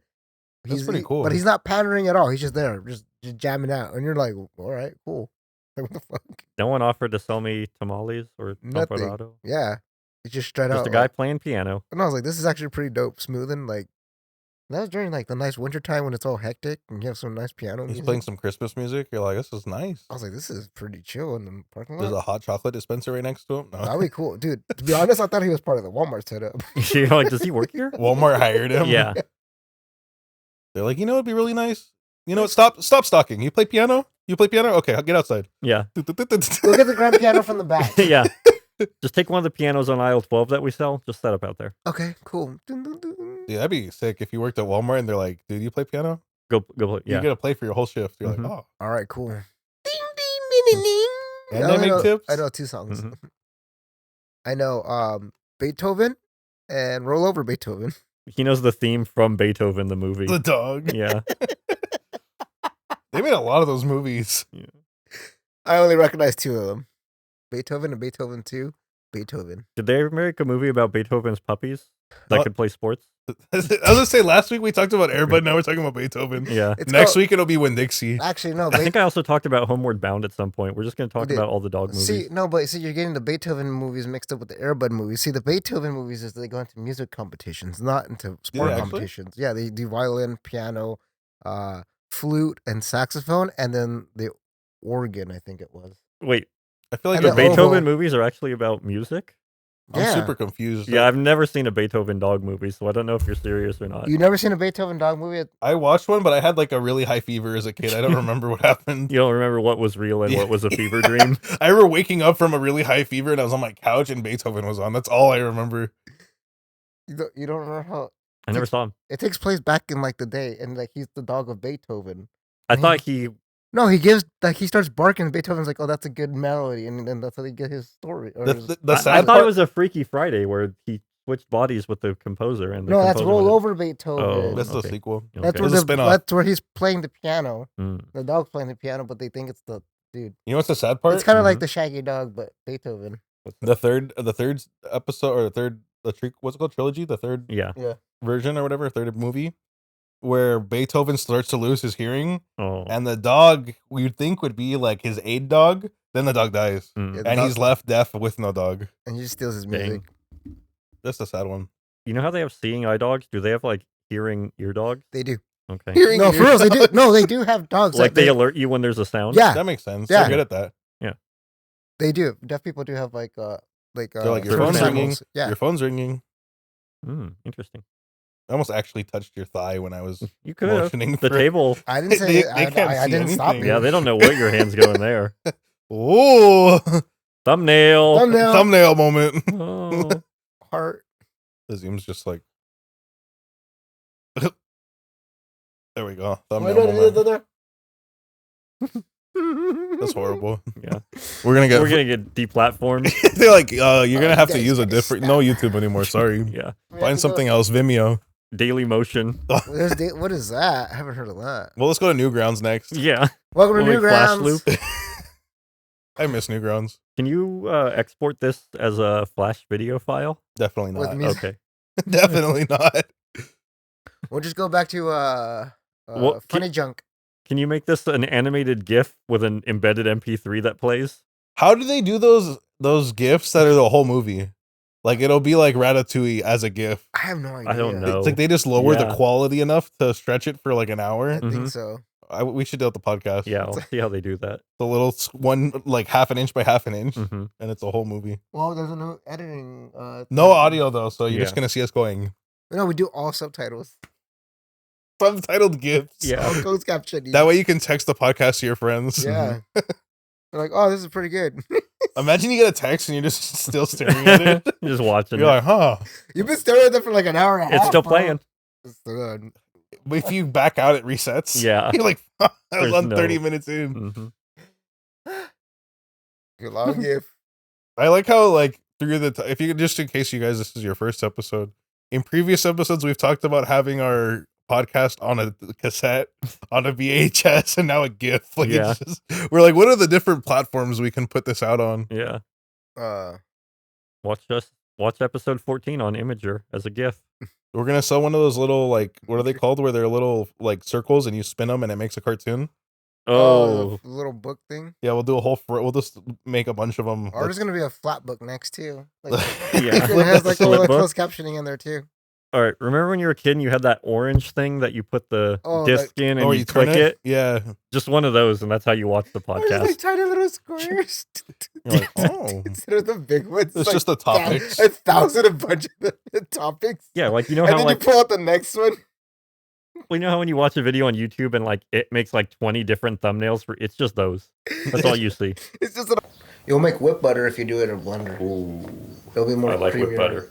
Speaker 1: That's pretty cool.
Speaker 3: But he's not pandering at all. He's just there, just jamming out, and you're like, all right, cool. Like, what the fuck?
Speaker 2: No one offered to sell me tamales or
Speaker 3: Nothing.
Speaker 2: champorado.
Speaker 3: Yeah. It's just straight
Speaker 2: Just
Speaker 3: out.
Speaker 2: a guy
Speaker 3: Like,
Speaker 2: playing piano.
Speaker 3: and I was like, this is actually pretty dope. Smoothing. Like, that was during like the nice winter time when it's all hectic and you have some nice piano
Speaker 1: He's
Speaker 3: music.
Speaker 1: playing some Christmas music. You're like, this is nice.
Speaker 3: I was like, this is pretty chill in the parking lot.
Speaker 1: There's a hot chocolate dispenser right next to him. No.
Speaker 3: That'd be cool. Dude, to be honest, I thought he was part of the Walmart setup.
Speaker 2: You're like, does he work here?
Speaker 1: Walmart hired him.
Speaker 2: Yeah.
Speaker 1: They're like, you know, it'd be really nice. You know what? Stop stalking. You play piano? You play piano? Okay, get outside.
Speaker 2: Yeah.
Speaker 3: Go get the grand piano from the back.
Speaker 2: Yeah. Just take one of the pianos on aisle 12 that we sell. Just set up out there.
Speaker 3: Okay, cool.
Speaker 1: Yeah, that'd be sick if you worked at Walmart and they're like, dude, you play piano?
Speaker 2: Go play. Yeah.
Speaker 1: You get to play for your whole shift. You're
Speaker 2: Mhm.
Speaker 1: like, oh.
Speaker 3: All right, cool. Ding, ding, ding, ding.
Speaker 1: And they make tips?
Speaker 3: I know 2 songs.
Speaker 2: Mhm.
Speaker 3: I know Beethoven and Roll Over Beethoven.
Speaker 2: He knows the theme from Beethoven, the movie.
Speaker 1: The dog.
Speaker 2: Yeah.
Speaker 1: They made a lot of those movies.
Speaker 2: Yeah.
Speaker 3: I only recognize 2 of them. Beethoven and Beethoven 2. Beethoven.
Speaker 2: Did they ever make a movie about Beethoven's puppies that could play sports?
Speaker 1: I was gonna say last week we talked about Air Bud, now we're talking about Beethoven.
Speaker 2: Yeah.
Speaker 3: It's
Speaker 1: Next
Speaker 3: called-
Speaker 1: week it'll be Winn-Dixie.
Speaker 3: Actually, no.
Speaker 2: I think I also talked about Homeward Bound at some point. We're just going to talk
Speaker 3: did.
Speaker 2: about all the dog movies.
Speaker 3: See, no, but see, you're getting the Beethoven movies mixed up with the Air Bud movies. See, the Beethoven movies is they go into music competitions, not into sport
Speaker 1: actually?
Speaker 3: competitions. Yeah, they do violin, piano, flute, and saxophone, and then the organ. I think it was.
Speaker 2: Wait,
Speaker 1: I feel like
Speaker 3: And
Speaker 2: the
Speaker 3: the
Speaker 2: Beethoven
Speaker 3: oval.
Speaker 2: movies are actually about music?
Speaker 1: I'm
Speaker 3: Yeah.
Speaker 1: super confused.
Speaker 2: Yeah, I've never seen a Beethoven dog movie, so I don't know if you're serious or not.
Speaker 3: You never seen a Beethoven dog movie?
Speaker 1: I watched one, but I had like a really high fever as a kid. I don't remember what happened.
Speaker 2: You don't remember what was real and what was a fever dream?
Speaker 1: I remember waking up from a really high fever and I was on my couch and Beethoven was on. That's all I remember.
Speaker 3: You don't remember how
Speaker 2: I never saw him.
Speaker 3: it takes place back in like the day, and like he's the dog of Beethoven.
Speaker 2: I thought he...
Speaker 3: No, he gives like he starts barking. And Beethoven's like, "Oh, that's a good melody," and then that's how they get his story. Or his-
Speaker 1: The
Speaker 2: I
Speaker 1: sad
Speaker 2: thought
Speaker 1: part,
Speaker 2: it was a Freaky Friday where he switched bodies with the composer. And the
Speaker 3: no, that's
Speaker 2: composer
Speaker 3: Roll
Speaker 2: was-
Speaker 3: Over Beethoven.
Speaker 2: Oh,
Speaker 1: that's the
Speaker 2: okay.
Speaker 1: sequel.
Speaker 3: That's
Speaker 2: Okay.
Speaker 3: where
Speaker 1: It was a spin-off.
Speaker 3: that's where he's playing the piano.
Speaker 2: Mm.
Speaker 3: The dog's playing the piano, but they think it's the dude.
Speaker 1: You know what's the sad part?
Speaker 3: It's kind of like
Speaker 2: Mhm.
Speaker 3: the Shaggy Dog, but Beethoven.
Speaker 2: What's
Speaker 1: The third episode or what's it called, trilogy? The third
Speaker 2: Yeah.
Speaker 1: version or whatever, third movie, where Beethoven starts to lose his hearing,
Speaker 2: Oh.
Speaker 1: and the dog you'd think would be like his aid dog. Then the dog dies,
Speaker 2: Mm.
Speaker 3: Yeah, the
Speaker 1: and
Speaker 3: dog-
Speaker 1: he's left deaf with no dog.
Speaker 3: and he just steals his
Speaker 2: Dang.
Speaker 3: music.
Speaker 1: That's the sad one.
Speaker 2: You know how they have seeing eye dogs? Do they have like hearing ear dogs?
Speaker 3: They do.
Speaker 2: Okay.
Speaker 1: Hearing
Speaker 3: No,
Speaker 1: ear
Speaker 3: for real, they do.
Speaker 1: dogs.
Speaker 3: No, they do have dogs.
Speaker 2: Like
Speaker 3: that
Speaker 2: they alert you when there's a sound?
Speaker 3: Yeah,
Speaker 1: That makes sense.
Speaker 3: Yeah.
Speaker 1: They're good at that.
Speaker 3: they do. Deaf people do have like
Speaker 1: They're like, your
Speaker 3: service
Speaker 2: phone's
Speaker 3: animals.
Speaker 1: ringing.
Speaker 3: Yeah,
Speaker 1: Your phone's ringing.
Speaker 2: Interesting.
Speaker 1: I almost actually touched your thigh when I was
Speaker 2: You could have.
Speaker 1: motioning
Speaker 2: The
Speaker 1: for-
Speaker 2: table.
Speaker 3: I didn't say
Speaker 1: They-
Speaker 3: it.
Speaker 1: they can't
Speaker 3: I
Speaker 1: see
Speaker 3: didn't stop
Speaker 1: anything.
Speaker 3: you.
Speaker 2: Yeah, they don't know what your hand's going there.
Speaker 1: Oh,
Speaker 2: Thumbnail.
Speaker 1: thumbnail moment.
Speaker 2: Oh.
Speaker 3: Heart.
Speaker 1: Azim's just like, there we go.
Speaker 3: Why
Speaker 1: Thumbnail
Speaker 3: don't you
Speaker 1: moment.
Speaker 3: do that?
Speaker 1: That's horrible.
Speaker 2: Yeah.
Speaker 1: We're gonna get.
Speaker 2: We're going to get deplatformed.
Speaker 1: They're like, you're gonna have to
Speaker 3: guys
Speaker 1: use a
Speaker 3: gotta
Speaker 1: different.
Speaker 3: stop.
Speaker 1: No YouTube anymore. Sorry.
Speaker 2: Yeah.
Speaker 3: We have
Speaker 1: Find
Speaker 3: to
Speaker 1: something else. Vimeo.
Speaker 2: Daily Motion.
Speaker 3: What is that? I haven't heard of that.
Speaker 1: Well, let's go to Newgrounds next.
Speaker 2: Yeah.
Speaker 3: Welcome to
Speaker 2: Like Flash
Speaker 3: Newgrounds.
Speaker 2: Loop.
Speaker 1: I miss Newgrounds.
Speaker 2: Can you export this as a Flash video file?
Speaker 1: Definitely
Speaker 3: With
Speaker 1: not.
Speaker 3: music.
Speaker 2: Okay.
Speaker 1: Definitely not.
Speaker 3: We'll just go back to
Speaker 2: Well,
Speaker 3: Funny Junk.
Speaker 2: Can you make this an animated GIF with an embedded MP3 that plays?
Speaker 1: How do they do those gifs that are the whole movie? Like it'll be like Ratatouille as a gif.
Speaker 3: I have no idea.
Speaker 2: I don't know.
Speaker 1: It's like they just lower the
Speaker 2: Yeah.
Speaker 1: quality enough to stretch it for like an hour.
Speaker 3: I think
Speaker 2: Mhm.
Speaker 3: so.
Speaker 1: We should do it the podcast.
Speaker 2: Yeah, I'll see how they do that.
Speaker 1: The little one like half an inch by half an inch,
Speaker 2: hmm
Speaker 1: and it's a whole movie.
Speaker 3: Well, there's no editing.
Speaker 1: No audio though, so you're just
Speaker 2: Yeah.
Speaker 1: gonna see us going
Speaker 3: No, we do all subtitles.
Speaker 1: subtitled gifs.
Speaker 2: Yeah.
Speaker 3: All closed caption.
Speaker 1: That way you can text the podcast to your friends.
Speaker 3: Yeah. They're like, oh, this is pretty good.
Speaker 1: Imagine you get a text and you're just still staring at it.
Speaker 2: Just watching
Speaker 1: You're
Speaker 2: it.
Speaker 1: like, huh?
Speaker 3: You've been staring at that for like an hour and a half.
Speaker 2: It's still
Speaker 3: bro.
Speaker 2: playing.
Speaker 3: It's still on.
Speaker 1: If you back out, it resets.
Speaker 2: Yeah.
Speaker 1: You're like, I was
Speaker 2: There's
Speaker 1: on
Speaker 2: no-
Speaker 1: 30 minutes in.
Speaker 2: hmm
Speaker 3: Good long gif.
Speaker 1: I like how like through the if you could just in case you guys this is your first episode. In previous episodes, we've talked about having our podcast on a cassette, on a VHS, and now a GIF. Like
Speaker 2: Yeah.
Speaker 1: it's just, we're like, what are the different platforms we can put this out on?
Speaker 2: Yeah.
Speaker 3: Uh,
Speaker 2: Watch episode 14 on Imager as a GIF.
Speaker 1: We're gonna sell one of those little like what are they called? Where they're little like circles and you spin them and it makes a cartoon.
Speaker 2: Oh,
Speaker 3: the little book thing.
Speaker 1: Yeah, we'll do a whole. We'll just make a bunch of them.
Speaker 3: Or there's gonna be a flat book next too. Like,
Speaker 2: yeah.
Speaker 3: it has like a
Speaker 2: Flip
Speaker 3: little
Speaker 2: book.
Speaker 3: closed captioning in there too.
Speaker 2: All right. Remember when you were a kid and you had that orange thing that you put the
Speaker 3: Oh,
Speaker 2: disc in and
Speaker 1: Oh,
Speaker 2: you
Speaker 1: turn
Speaker 2: click it?
Speaker 1: Yeah.
Speaker 2: Just one of those, and that's how you watch the
Speaker 3: There's like
Speaker 2: podcast.
Speaker 3: tiny little squares.
Speaker 1: You're like, oh,
Speaker 3: Instead of the big ones,
Speaker 1: it's
Speaker 3: like
Speaker 1: just the topics.
Speaker 3: a thousand, a bunch of the topics.
Speaker 2: Yeah, like you know
Speaker 3: And
Speaker 2: how
Speaker 3: then
Speaker 2: like
Speaker 3: you pull out the next one.
Speaker 2: you know how when you watch a video on YouTube and like it makes like 20 different thumbnails for it's just those. That's all you see.
Speaker 3: It's just you'll make whip butter if you do it in a blender.
Speaker 2: Ooh,
Speaker 3: It'll be more.
Speaker 2: I like whipped
Speaker 3: creamier.
Speaker 2: butter.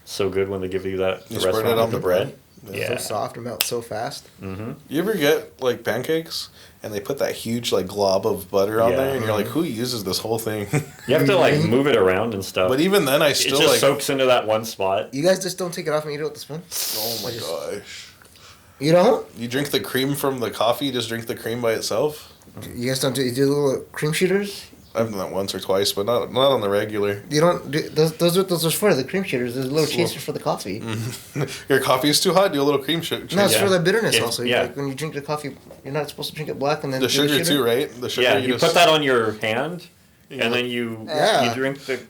Speaker 2: So good when they give you that at
Speaker 1: You
Speaker 2: the
Speaker 1: spread it
Speaker 2: restaurant
Speaker 1: on
Speaker 2: with the
Speaker 1: the
Speaker 2: bread.
Speaker 1: bread.
Speaker 2: Yeah.
Speaker 3: So soft and melts so fast.
Speaker 2: Mm-hmm.
Speaker 1: You ever get like pancakes and they put that huge like glob of butter on
Speaker 2: Yeah.
Speaker 1: there, and you're like, who uses this whole thing?
Speaker 2: You have to like move it around and stuff.
Speaker 1: But even then, I
Speaker 2: it
Speaker 1: still
Speaker 2: just
Speaker 1: like.
Speaker 2: soaks into that one spot.
Speaker 3: You guys just don't take it off and eat it with the spoon.
Speaker 1: Oh my gosh!
Speaker 3: You don't?
Speaker 1: You drink the cream from the coffee. Just drink the cream by itself.
Speaker 3: You guys don't do? You do little cream shooters?
Speaker 1: I've done that once or twice, but not on the regular.
Speaker 3: You don't do those are what those are for, the cream shooters. There's little chasers for the coffee.
Speaker 1: Your coffee is too hot. Do a little cream sugar.
Speaker 3: No, it's
Speaker 2: Yeah.
Speaker 3: for the bitterness
Speaker 2: It's-
Speaker 3: also.
Speaker 2: yeah.
Speaker 3: Like when you drink the coffee, you're not supposed to drink it black and then
Speaker 1: The
Speaker 3: do
Speaker 1: sugar too, right? The sugar.
Speaker 2: Yeah, you
Speaker 1: just,
Speaker 2: put that on your hand,
Speaker 1: Yeah.
Speaker 2: and then you
Speaker 3: Yeah.
Speaker 2: drink the,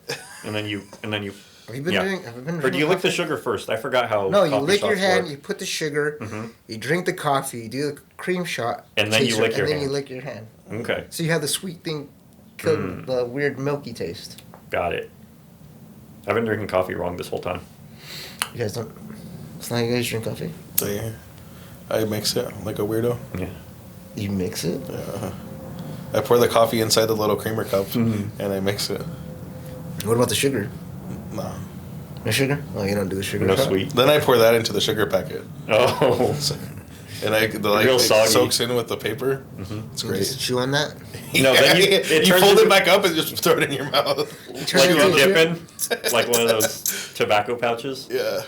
Speaker 2: and then you.
Speaker 3: Have you been
Speaker 2: Yeah.
Speaker 3: doing? Have you been
Speaker 2: Or do
Speaker 3: drinking
Speaker 2: you lick the
Speaker 3: coffee?
Speaker 2: sugar first? I forgot how.
Speaker 3: No, you
Speaker 2: coffee
Speaker 3: lick your
Speaker 2: shots
Speaker 3: hand.
Speaker 2: work.
Speaker 3: You put the sugar.
Speaker 2: Mhm.
Speaker 3: You drink the coffee. You do the cream shot.
Speaker 2: And then you
Speaker 3: chaser,
Speaker 2: lick your
Speaker 3: and then
Speaker 2: hand.
Speaker 3: you lick your hand.
Speaker 2: Okay,
Speaker 3: So you have the sweet thing, kill the weird milky taste.
Speaker 2: got it. I've been drinking coffee wrong this whole time.
Speaker 3: You guys don't. It's not you guys drink coffee.
Speaker 1: I mix it like a weirdo.
Speaker 2: Yeah.
Speaker 3: You mix it.
Speaker 1: Yeah. I pour the coffee inside the little creamer cup
Speaker 2: Mhm.
Speaker 1: and I mix it.
Speaker 3: What about the sugar?
Speaker 1: No.
Speaker 3: No sugar? Oh, you don't do the sugar.
Speaker 2: No
Speaker 3: shot?
Speaker 2: sweet.
Speaker 1: Then I pour that into the sugar packet.
Speaker 2: Oh.
Speaker 1: And
Speaker 2: Real
Speaker 1: it
Speaker 2: soggy.
Speaker 1: soaks in with the paper. It's
Speaker 3: You
Speaker 1: great.
Speaker 3: just chew on that.
Speaker 2: No, then it
Speaker 1: you
Speaker 2: turns
Speaker 1: fold
Speaker 2: into-
Speaker 1: it back up and just throw it in your mouth.
Speaker 3: Turn
Speaker 2: Like
Speaker 3: it
Speaker 2: you're
Speaker 3: into a
Speaker 2: dipping, like one of those tobacco pouches.
Speaker 1: Yeah.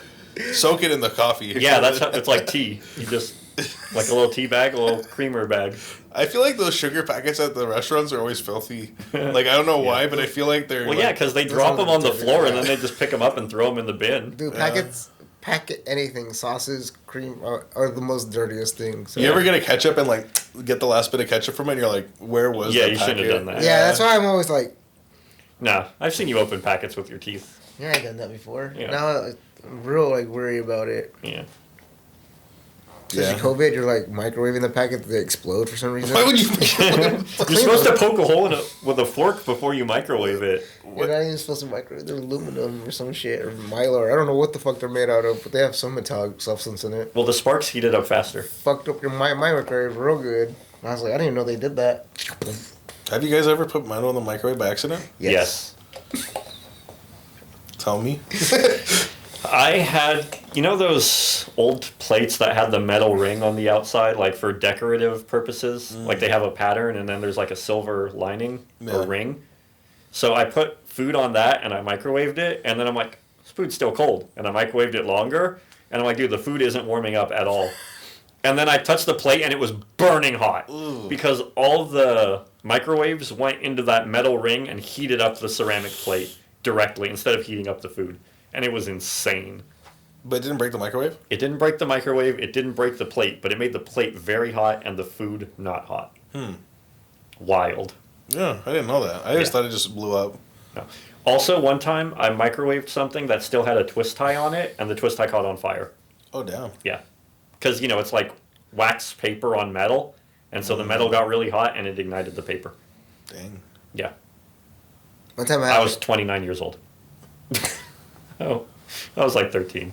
Speaker 1: Soak it in the coffee.
Speaker 2: Yeah, that's how, it's like tea. You just like a little tea bag, a little creamer bag.
Speaker 1: I feel like those sugar packets at the restaurants are always filthy. Like I don't know why, but I feel like they're.
Speaker 2: Well,
Speaker 1: like,
Speaker 2: yeah, because they
Speaker 3: Those
Speaker 2: drop
Speaker 3: are
Speaker 2: them on the
Speaker 3: dirty,
Speaker 2: floor and
Speaker 3: yeah.
Speaker 2: then they just pick them up and throw them in the bin.
Speaker 3: Dude, packet anything, sauces, cream are the most dirtiest things.
Speaker 1: You ever get a ketchup and like get the last bit of ketchup from it, and you're like, where was
Speaker 2: Yeah,
Speaker 1: the
Speaker 2: you
Speaker 1: packet?
Speaker 2: shouldn't have done that.
Speaker 3: Yeah, that's why I'm always like,
Speaker 2: Nah, I've seen you open packets with your teeth.
Speaker 3: yeah, I done that before.
Speaker 2: Yeah.
Speaker 3: Now I'm real like worried about it.
Speaker 2: Yeah.
Speaker 3: Especially COVID, you're like microwaving the packet, they explode for some reason.
Speaker 1: Why would you?
Speaker 2: You're supposed to poke a hole in it with a fork before you microwave it.
Speaker 3: You're not even supposed to microwave. They're aluminum or some shit or mylar. I don't know what the fuck they're made out of, but they have some metallic substance in it.
Speaker 2: Well, the sparks heat it up faster.
Speaker 3: Fucked up your my microwave real good. I was like, I didn't even know they did that.
Speaker 1: Have you guys ever put metal in the microwave by accident?
Speaker 2: Yes.
Speaker 1: Tell me.
Speaker 2: I had, you know those old plates that had the metal ring on the outside, like for decorative purposes? Like they have a pattern and then there's like a silver lining
Speaker 1: Yeah.
Speaker 2: or ring. So I put food on that and I microwaved it, and then I'm like, this food's still cold. And I microwaved it longer, and I'm like, dude, the food isn't warming up at all. And then I touched the plate and it was burning hot.
Speaker 1: Ooh.
Speaker 2: Because all the microwaves went into that metal ring and heated up the ceramic plate directly instead of heating up the food. And it was insane.
Speaker 1: But it didn't break the microwave?
Speaker 2: It didn't break the microwave, it didn't break the plate, but it made the plate very hot and the food not hot. Wild.
Speaker 1: Yeah, I didn't know that. I just
Speaker 2: Yeah.
Speaker 1: thought it just blew up.
Speaker 2: No. Also, one time I microwaved something that still had a twist tie on it, and the twist tie caught on fire.
Speaker 1: Oh, damn.
Speaker 2: Yeah. Because, you know, it's like wax paper on metal, and so the metal got really hot and it ignited the paper.
Speaker 1: Dang.
Speaker 2: Yeah.
Speaker 3: One time
Speaker 2: I was 29 years old. Oh, I was like 13.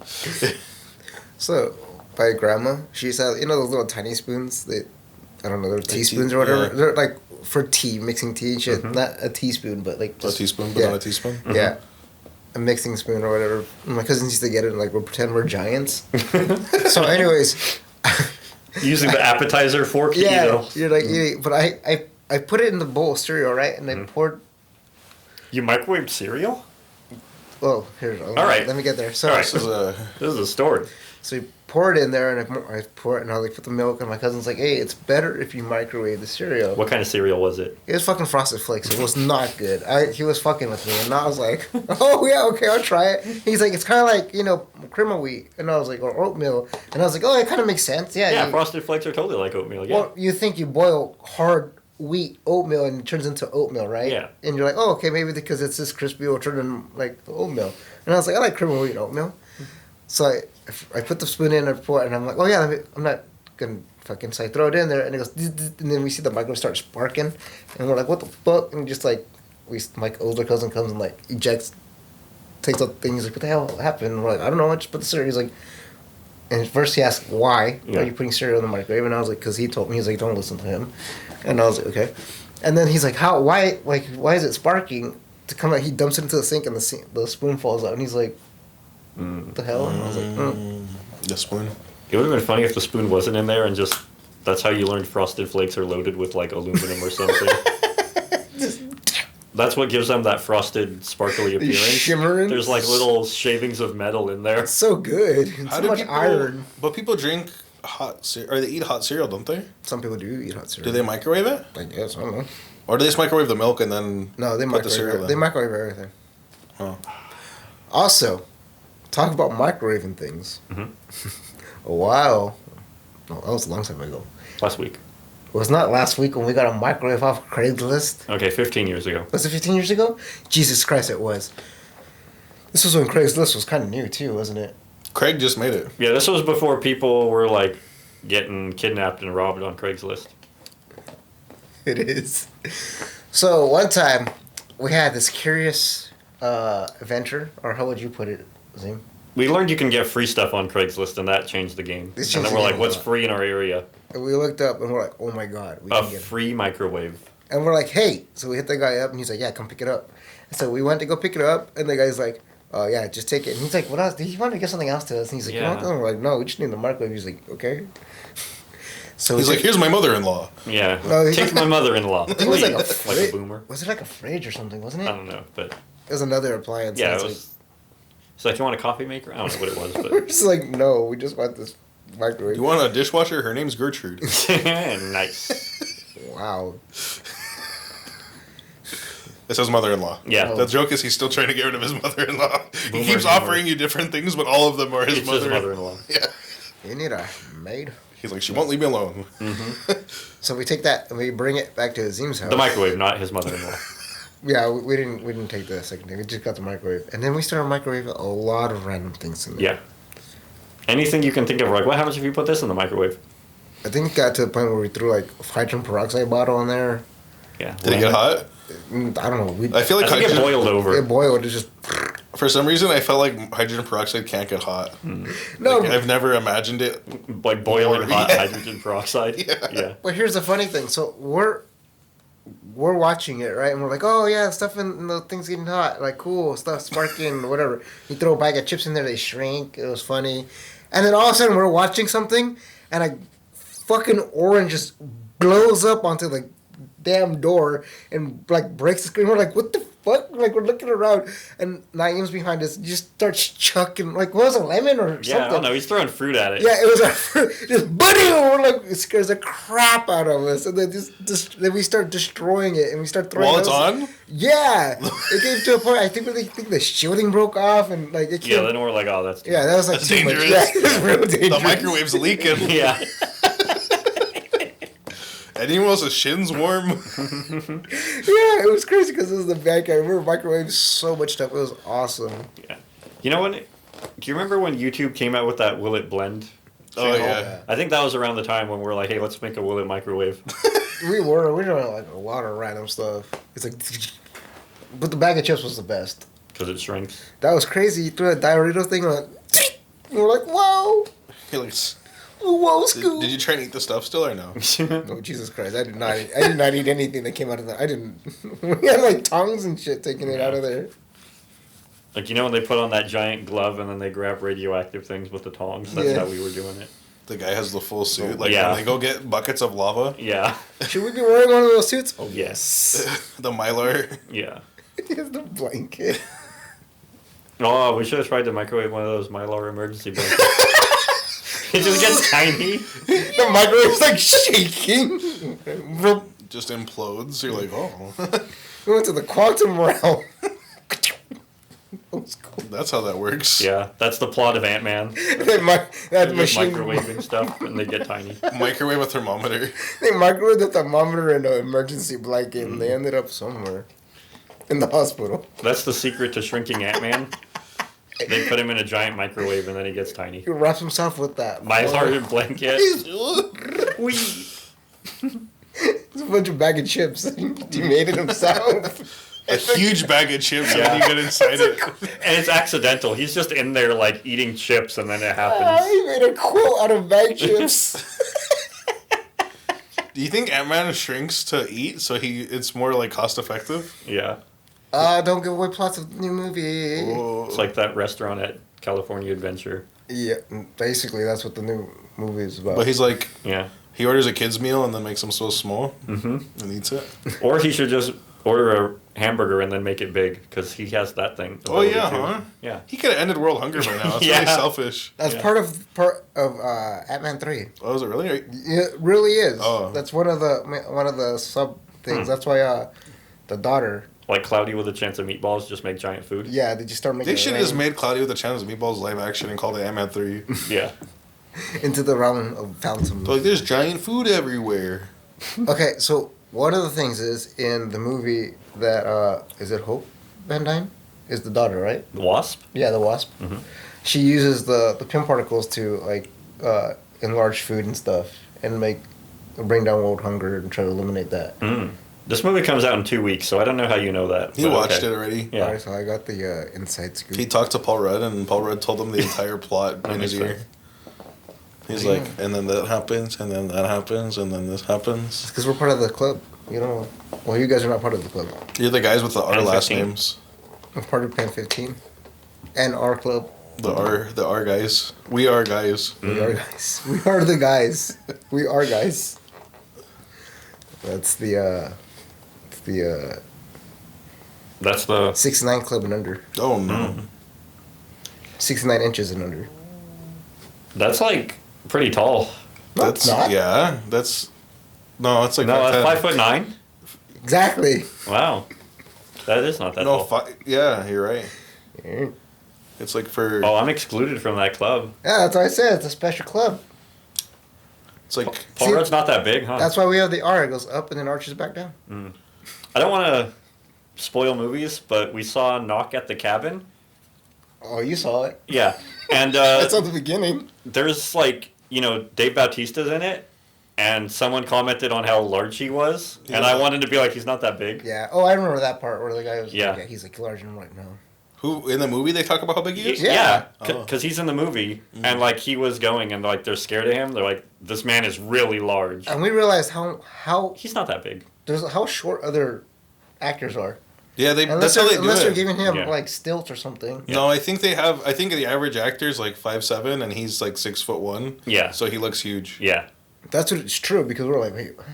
Speaker 3: So, my grandma, she used to have, you know those little tiny spoons? I don't know, they're teaspoons or whatever.
Speaker 1: yeah.
Speaker 3: They're like for tea, mixing tea and shit. Not a teaspoon, but like
Speaker 1: A
Speaker 3: just,
Speaker 1: teaspoon, but
Speaker 3: yeah.
Speaker 1: not a teaspoon?
Speaker 3: Yeah. A mixing spoon or whatever. My cousins used to get it and like we'll pretend we're giants. So anyways,
Speaker 2: Using the appetizer fork,
Speaker 3: yeah,
Speaker 2: you know.
Speaker 3: you're like eating, but I put it in the bowl of cereal, right? And I poured,
Speaker 2: You microwaved cereal?
Speaker 3: oh, here,
Speaker 2: All right.
Speaker 3: let me get there. So,
Speaker 2: All right.
Speaker 1: This is a...
Speaker 2: This is a story.
Speaker 3: So we pour it in there, and I pour it, and I like put the milk, and my cousin's like, "Hey, it's better if you microwave the cereal."
Speaker 2: What kind of cereal was it?
Speaker 3: It was fucking Frosted Flakes. It was not good. He was fucking with me, and I was like, "Oh yeah, okay, I'll try it." He's like, "It's kind of like cream of wheat," and I was like, "Or oatmeal," and I was like, "Oh, it kind of makes sense." Yeah.
Speaker 2: Yeah, Frosted Flakes are totally like oatmeal. Yeah.
Speaker 3: Well, you think you boil hard wheat oatmeal and it turns into oatmeal, right?
Speaker 2: Yeah.
Speaker 3: And you're like, "Oh, okay, maybe because it's this crispy, it'll turn in like the oatmeal." And I was like, "I like cream of wheat oatmeal," so I put the spoon in, I pour it, and I'm like, "Oh yeah, I'm not gonna." Fucking, so I throw it in there, and it goes, and then we see the microwave start sparking, and we're like, "What the fuck?" And just like, my older cousin comes and like ejects, takes out things. Like, "What the hell happened?" And we're like, "I don't know. I just put the cereal." He's like, and at first he asked, "Why are you putting cereal in the microwave?" And I was like, "Because he told me." He's like, "Don't listen to him," and I was like, "Okay." And then he's like, "How? Why? Like, why is it sparking?" To come out, he dumps it into the sink, and the spoon falls out, and he's like, "What the hell?" And I was like,
Speaker 1: The spoon.
Speaker 2: It would have been funny if the spoon wasn't in there and just that's how you learned Frosted Flakes are loaded with like aluminum or something. That's what gives them that frosted, sparkly appearance.
Speaker 3: Shimmering.
Speaker 2: There's like little shavings of metal in there.
Speaker 3: It's so good.
Speaker 1: How
Speaker 3: So
Speaker 1: do
Speaker 3: much
Speaker 1: people,
Speaker 3: iron.
Speaker 1: But people drink or they eat hot cereal, don't they?
Speaker 3: Some people do eat hot cereal.
Speaker 1: Do they microwave it?
Speaker 3: I guess, I don't know.
Speaker 1: Or do they just microwave the milk and then
Speaker 3: No, they
Speaker 1: put the cereal
Speaker 3: microwave.
Speaker 1: in?
Speaker 3: They microwave everything.
Speaker 1: Oh.
Speaker 3: Also, talk about microwaving things.
Speaker 2: Mhm.
Speaker 3: A while. No, that was a long time ago.
Speaker 2: Last week.
Speaker 3: It was not last week when we got a microwave off Craigslist.
Speaker 2: Okay, 15 years ago.
Speaker 3: Was it 15 years ago? Jesus Christ, it was. This was when Craigslist was kind of new too, wasn't it?
Speaker 1: Craig just made it.
Speaker 2: Yeah, this was before people were like getting kidnapped and robbed on Craigslist.
Speaker 3: It is. So one time, we had this curious adventure, or how would you put it, Zim?
Speaker 2: We learned you can get free stuff on Craigslist, and that changed the game.
Speaker 3: This
Speaker 2: And
Speaker 3: changed
Speaker 2: then
Speaker 3: the
Speaker 2: we're
Speaker 3: game
Speaker 2: like,
Speaker 3: a
Speaker 2: what's
Speaker 3: lot.
Speaker 2: free in our area?
Speaker 3: And we looked up and we're like, oh my god, we
Speaker 2: A
Speaker 3: can get it.
Speaker 2: free microwave.
Speaker 3: And we're like, hey. So we hit the guy up and he's like, yeah, come pick it up. So we went to go pick it up and the guy's like, oh yeah, just take it. And he's like, what else? Did he want to get something else to us? And he's like,
Speaker 2: Yeah.
Speaker 3: you want that? We're like, no, we just need the microwave. He's like, okay. So
Speaker 1: He's like, here's my mother-in-law.
Speaker 2: Yeah.
Speaker 3: No,
Speaker 2: Take my mother-in-law.
Speaker 3: it was like a,
Speaker 2: Like a boomer.
Speaker 3: Was it like a fridge or something, wasn't
Speaker 2: I
Speaker 3: it?
Speaker 2: don't know, but
Speaker 3: It was another appliance.
Speaker 2: yeah,
Speaker 3: and
Speaker 2: it
Speaker 3: it's
Speaker 2: was. So, like, you want a coffee maker? I don't know what it was,
Speaker 3: like, we're
Speaker 2: but
Speaker 3: just like, no, we just want this microwave.
Speaker 1: You want a dishwasher? Her name's Gertrude.
Speaker 2: nice.
Speaker 3: Wow.
Speaker 1: It's his mother-in-law.
Speaker 2: Yeah.
Speaker 3: Oh.
Speaker 1: The joke is he's still trying to get rid of his mother-in-law. He
Speaker 2: Boomer
Speaker 1: keeps
Speaker 2: humor.
Speaker 1: offering you different things, but all of them are his
Speaker 2: It's his mother-in-law.
Speaker 1: Yeah.
Speaker 3: You need a maid.
Speaker 1: He's like, she won't leave me alone.
Speaker 3: So we take that and we bring it back to Azim's house.
Speaker 2: The microwave, not his mother-in-law.
Speaker 3: Yeah, we didn't take the second thing. We just got the microwave, and then we started microwaving a lot of random things in there.
Speaker 2: Yeah. Anything you can think of, like, what happens if you put this in the microwave?
Speaker 3: I think it got to the point where we threw like a hydrogen peroxide bottle in there.
Speaker 2: Yeah.
Speaker 1: Did it get hot?
Speaker 3: I don't know. We
Speaker 1: I feel like
Speaker 2: I think it boiled over.
Speaker 3: it boiled. It just
Speaker 1: for some reason, I felt like hydrogen peroxide can't get hot.
Speaker 3: no.
Speaker 1: Like, I've never imagined it.
Speaker 2: Like boiling hot
Speaker 1: Yeah.
Speaker 2: hydrogen peroxide.
Speaker 1: Yeah.
Speaker 3: But here's the funny thing. So we're watching it, right? And we're like, oh yeah, stuff in the thing's getting hot. Like cool stuff sparking, whatever. You throw a bag of chips in there, they shrink. It was funny. And then all of a sudden we're watching something, and a fucking orange just blows up onto the damn door and like breaks the screen. We're like, what the fuck? Like we're looking around, and Naeem's behind us. He just starts chucking like, what was it, a lemon or something?
Speaker 2: Yeah, I don't know. He's throwing fruit at it.
Speaker 3: Yeah, it was just buddy. We're like, it scares the crap out of us, and then then we start destroying it, and we start throwing.
Speaker 1: While it's
Speaker 3: those-
Speaker 1: on?
Speaker 3: Yeah, it came to a point. I think the shielding broke off, and like it came.
Speaker 2: Yeah, then we're like, oh, that's...
Speaker 3: Yeah, that was like
Speaker 1: That's
Speaker 3: too
Speaker 1: dangerous.
Speaker 3: much. Yeah, it was real dangerous.
Speaker 1: The microwave's leaking.
Speaker 2: Yeah.
Speaker 1: Anyone else's shins warm?
Speaker 3: Yeah, it was crazy because it was the back. I remember microwave so much stuff. It was awesome.
Speaker 2: Yeah. You know when... Do you remember when YouTube came out with that Will It Blend?
Speaker 1: Oh,
Speaker 2: channel?
Speaker 1: yeah.
Speaker 2: I think that was around the time when we were like, hey, let's make a Will It microwave.
Speaker 3: We were doing like a lot of random stuff. It's like, but the bag of chips was the best.
Speaker 2: Because it shrinks.
Speaker 3: That was crazy. You threw a Dorito thing on. And we're like, whoa,
Speaker 1: He like,
Speaker 3: whoa, school.
Speaker 1: did you try and eat the stuff still or no?
Speaker 3: Oh Jesus Christ! I did not. I did not eat anything that came out of that. I didn't. We had like tongs and shit taking it out of there.
Speaker 2: Like, you know when they put on that giant glove and then they grab radioactive things with the tongs? That's
Speaker 3: Yeah.
Speaker 2: how we were doing it.
Speaker 1: The guy has the full suit. Like,
Speaker 2: Yeah.
Speaker 1: when they go get buckets of lava,
Speaker 2: Yeah.
Speaker 3: Should we be wearing one of those suits? Oh
Speaker 2: Yes.
Speaker 1: the Mylar.
Speaker 2: Yeah.
Speaker 3: He has the blanket.
Speaker 2: Oh, we should have tried to microwave one of those Mylar emergency blankets. It just gets tiny.
Speaker 3: The microwave's like shaking.
Speaker 1: Just implodes. You're like, oh.
Speaker 3: We went to the quantum realm.
Speaker 1: That's how that works.
Speaker 2: Yeah, that's the plot of Ant-Man.
Speaker 3: that
Speaker 2: They're just
Speaker 3: machine
Speaker 2: microwaving stuff, and they get tiny.
Speaker 1: Microwave a thermometer.
Speaker 3: They microwaved the thermometer in an emergency blanket, and they ended up somewhere in the hospital.
Speaker 2: That's the secret to shrinking Ant-Man. They put him in a giant microwave, and then he gets tiny.
Speaker 3: He wraps himself with that.
Speaker 2: My hearted blanket. Wee.
Speaker 3: It's a bunch of bag of chips. He made it himself.
Speaker 1: A huge bag of chips, and then you get inside it.
Speaker 2: And it's accidental. He's just in there, like, eating chips, and then it
Speaker 3: He
Speaker 2: happens.
Speaker 3: made a quilt out of bag chips.
Speaker 1: Do you think Ant-Man shrinks to eat, so it's more like cost effective?
Speaker 2: Yeah.
Speaker 3: Don't give away plots of the new movie.
Speaker 2: It's like that restaurant at California Adventure.
Speaker 3: Yeah, basically that's what the new movie is about.
Speaker 1: But he's like,
Speaker 2: Yeah.
Speaker 1: he orders a kid's meal and then makes them so small and eats it.
Speaker 2: Or he should just order a hamburger and then make it big, because he has that thing.
Speaker 1: Oh yeah,
Speaker 2: too.
Speaker 1: huh?
Speaker 2: Yeah.
Speaker 1: He could have ended world hunger by now. It's
Speaker 2: Yeah.
Speaker 1: really selfish.
Speaker 3: That's
Speaker 2: Yeah.
Speaker 3: part of Ant-Man 3.
Speaker 1: Oh, is it really?
Speaker 3: It really is.
Speaker 1: Oh.
Speaker 3: That's one of the sub things. That's why the daughter.
Speaker 2: Like Cloudy with a Chance of Meatballs, just make giant food.
Speaker 3: Yeah, they just start making.
Speaker 1: They
Speaker 3: it
Speaker 1: should have
Speaker 3: rain
Speaker 1: just made Cloudy with the Chance of Meatballs live action and called it Ant-Man 3.
Speaker 2: Yeah.
Speaker 3: into the realm of Phantom.
Speaker 1: Like, there's giant food everywhere.
Speaker 3: Okay, so one of the things is in the movie that is it Hope Van Dyne is the daughter, right?
Speaker 2: The Wasp?
Speaker 3: Yeah, the Wasp.
Speaker 2: Mhm.
Speaker 3: She uses the pin particles to like enlarge food and stuff and bring down world hunger and try to eliminate that.
Speaker 2: Mm. This movie comes out in 2 weeks, so I don't know how you know that.
Speaker 1: He
Speaker 2: but
Speaker 1: watched
Speaker 2: okay.
Speaker 1: it already.
Speaker 2: Yeah.
Speaker 3: Alright, so I got the inside scoop.
Speaker 1: He talked to Paul Rudd, and Paul Rudd told him the entire plot in his
Speaker 2: makes
Speaker 1: ear.
Speaker 2: sense.
Speaker 1: He's like, and then that happens, and then that happens, and then this happens.
Speaker 3: Because we're part of the club. You know, well, you guys are not part of the club.
Speaker 1: You're the guys with the R
Speaker 2: And
Speaker 1: last
Speaker 2: 15.
Speaker 1: names.
Speaker 3: We're part of Pan 15 and our club.
Speaker 1: The R guys. We are guys.
Speaker 3: We are guys. We are the guys. We are guys. That's the
Speaker 2: That's the
Speaker 3: 69 club and under.
Speaker 1: Oh no.
Speaker 3: 69 inches and under.
Speaker 2: That's like pretty tall.
Speaker 3: No,
Speaker 1: That's
Speaker 3: it's not.
Speaker 1: yeah. That's no. It's like
Speaker 2: No, that's
Speaker 1: 5'10".
Speaker 2: 5'9".
Speaker 3: Exactly.
Speaker 2: Wow, that is not that
Speaker 1: No,
Speaker 2: tall.
Speaker 1: yeah, you're right.
Speaker 3: Yeah,
Speaker 1: It's like for.
Speaker 2: Oh, I'm excluded from that club.
Speaker 3: that's what I said. It's a special club.
Speaker 1: It's like
Speaker 2: Paul
Speaker 3: See,
Speaker 2: Rudd's not that big, huh?
Speaker 3: That's why we have the R. It goes up and then arches back down.
Speaker 2: I don't want to spoil movies, but we saw Knock at the Cabin.
Speaker 3: Oh, you saw it.
Speaker 2: Yeah, and
Speaker 3: That's at the beginning.
Speaker 2: there's like, Dave Bautista's in it, and someone commented on how large he was, and I
Speaker 1: Yeah.
Speaker 2: wanted to be like, he's not that big.
Speaker 3: Yeah. Oh, I remember that part where the guy was
Speaker 2: Yeah.
Speaker 3: like, yeah, he's like large, and I'm like, no.
Speaker 1: who in the movie they talk about how big he is.
Speaker 3: Yeah.
Speaker 2: Because he's in the movie,
Speaker 1: Mm-hmm.
Speaker 2: and like he was going, and like they're scared of him. They're like, this man is really large.
Speaker 3: And we realized how
Speaker 2: He's not that big.
Speaker 3: how short other actors are.
Speaker 1: Yeah,
Speaker 3: Unless
Speaker 1: that's how they
Speaker 3: they're,
Speaker 1: do
Speaker 3: unless they're
Speaker 1: it.
Speaker 3: giving him
Speaker 2: Yeah.
Speaker 3: like stilts or something.
Speaker 1: No, I think they have. I think the average actor is like 5'7", and he's like 6'1".
Speaker 2: Yeah.
Speaker 1: So he looks huge.
Speaker 2: Yeah.
Speaker 3: That's what it's true because we're like, wait, what?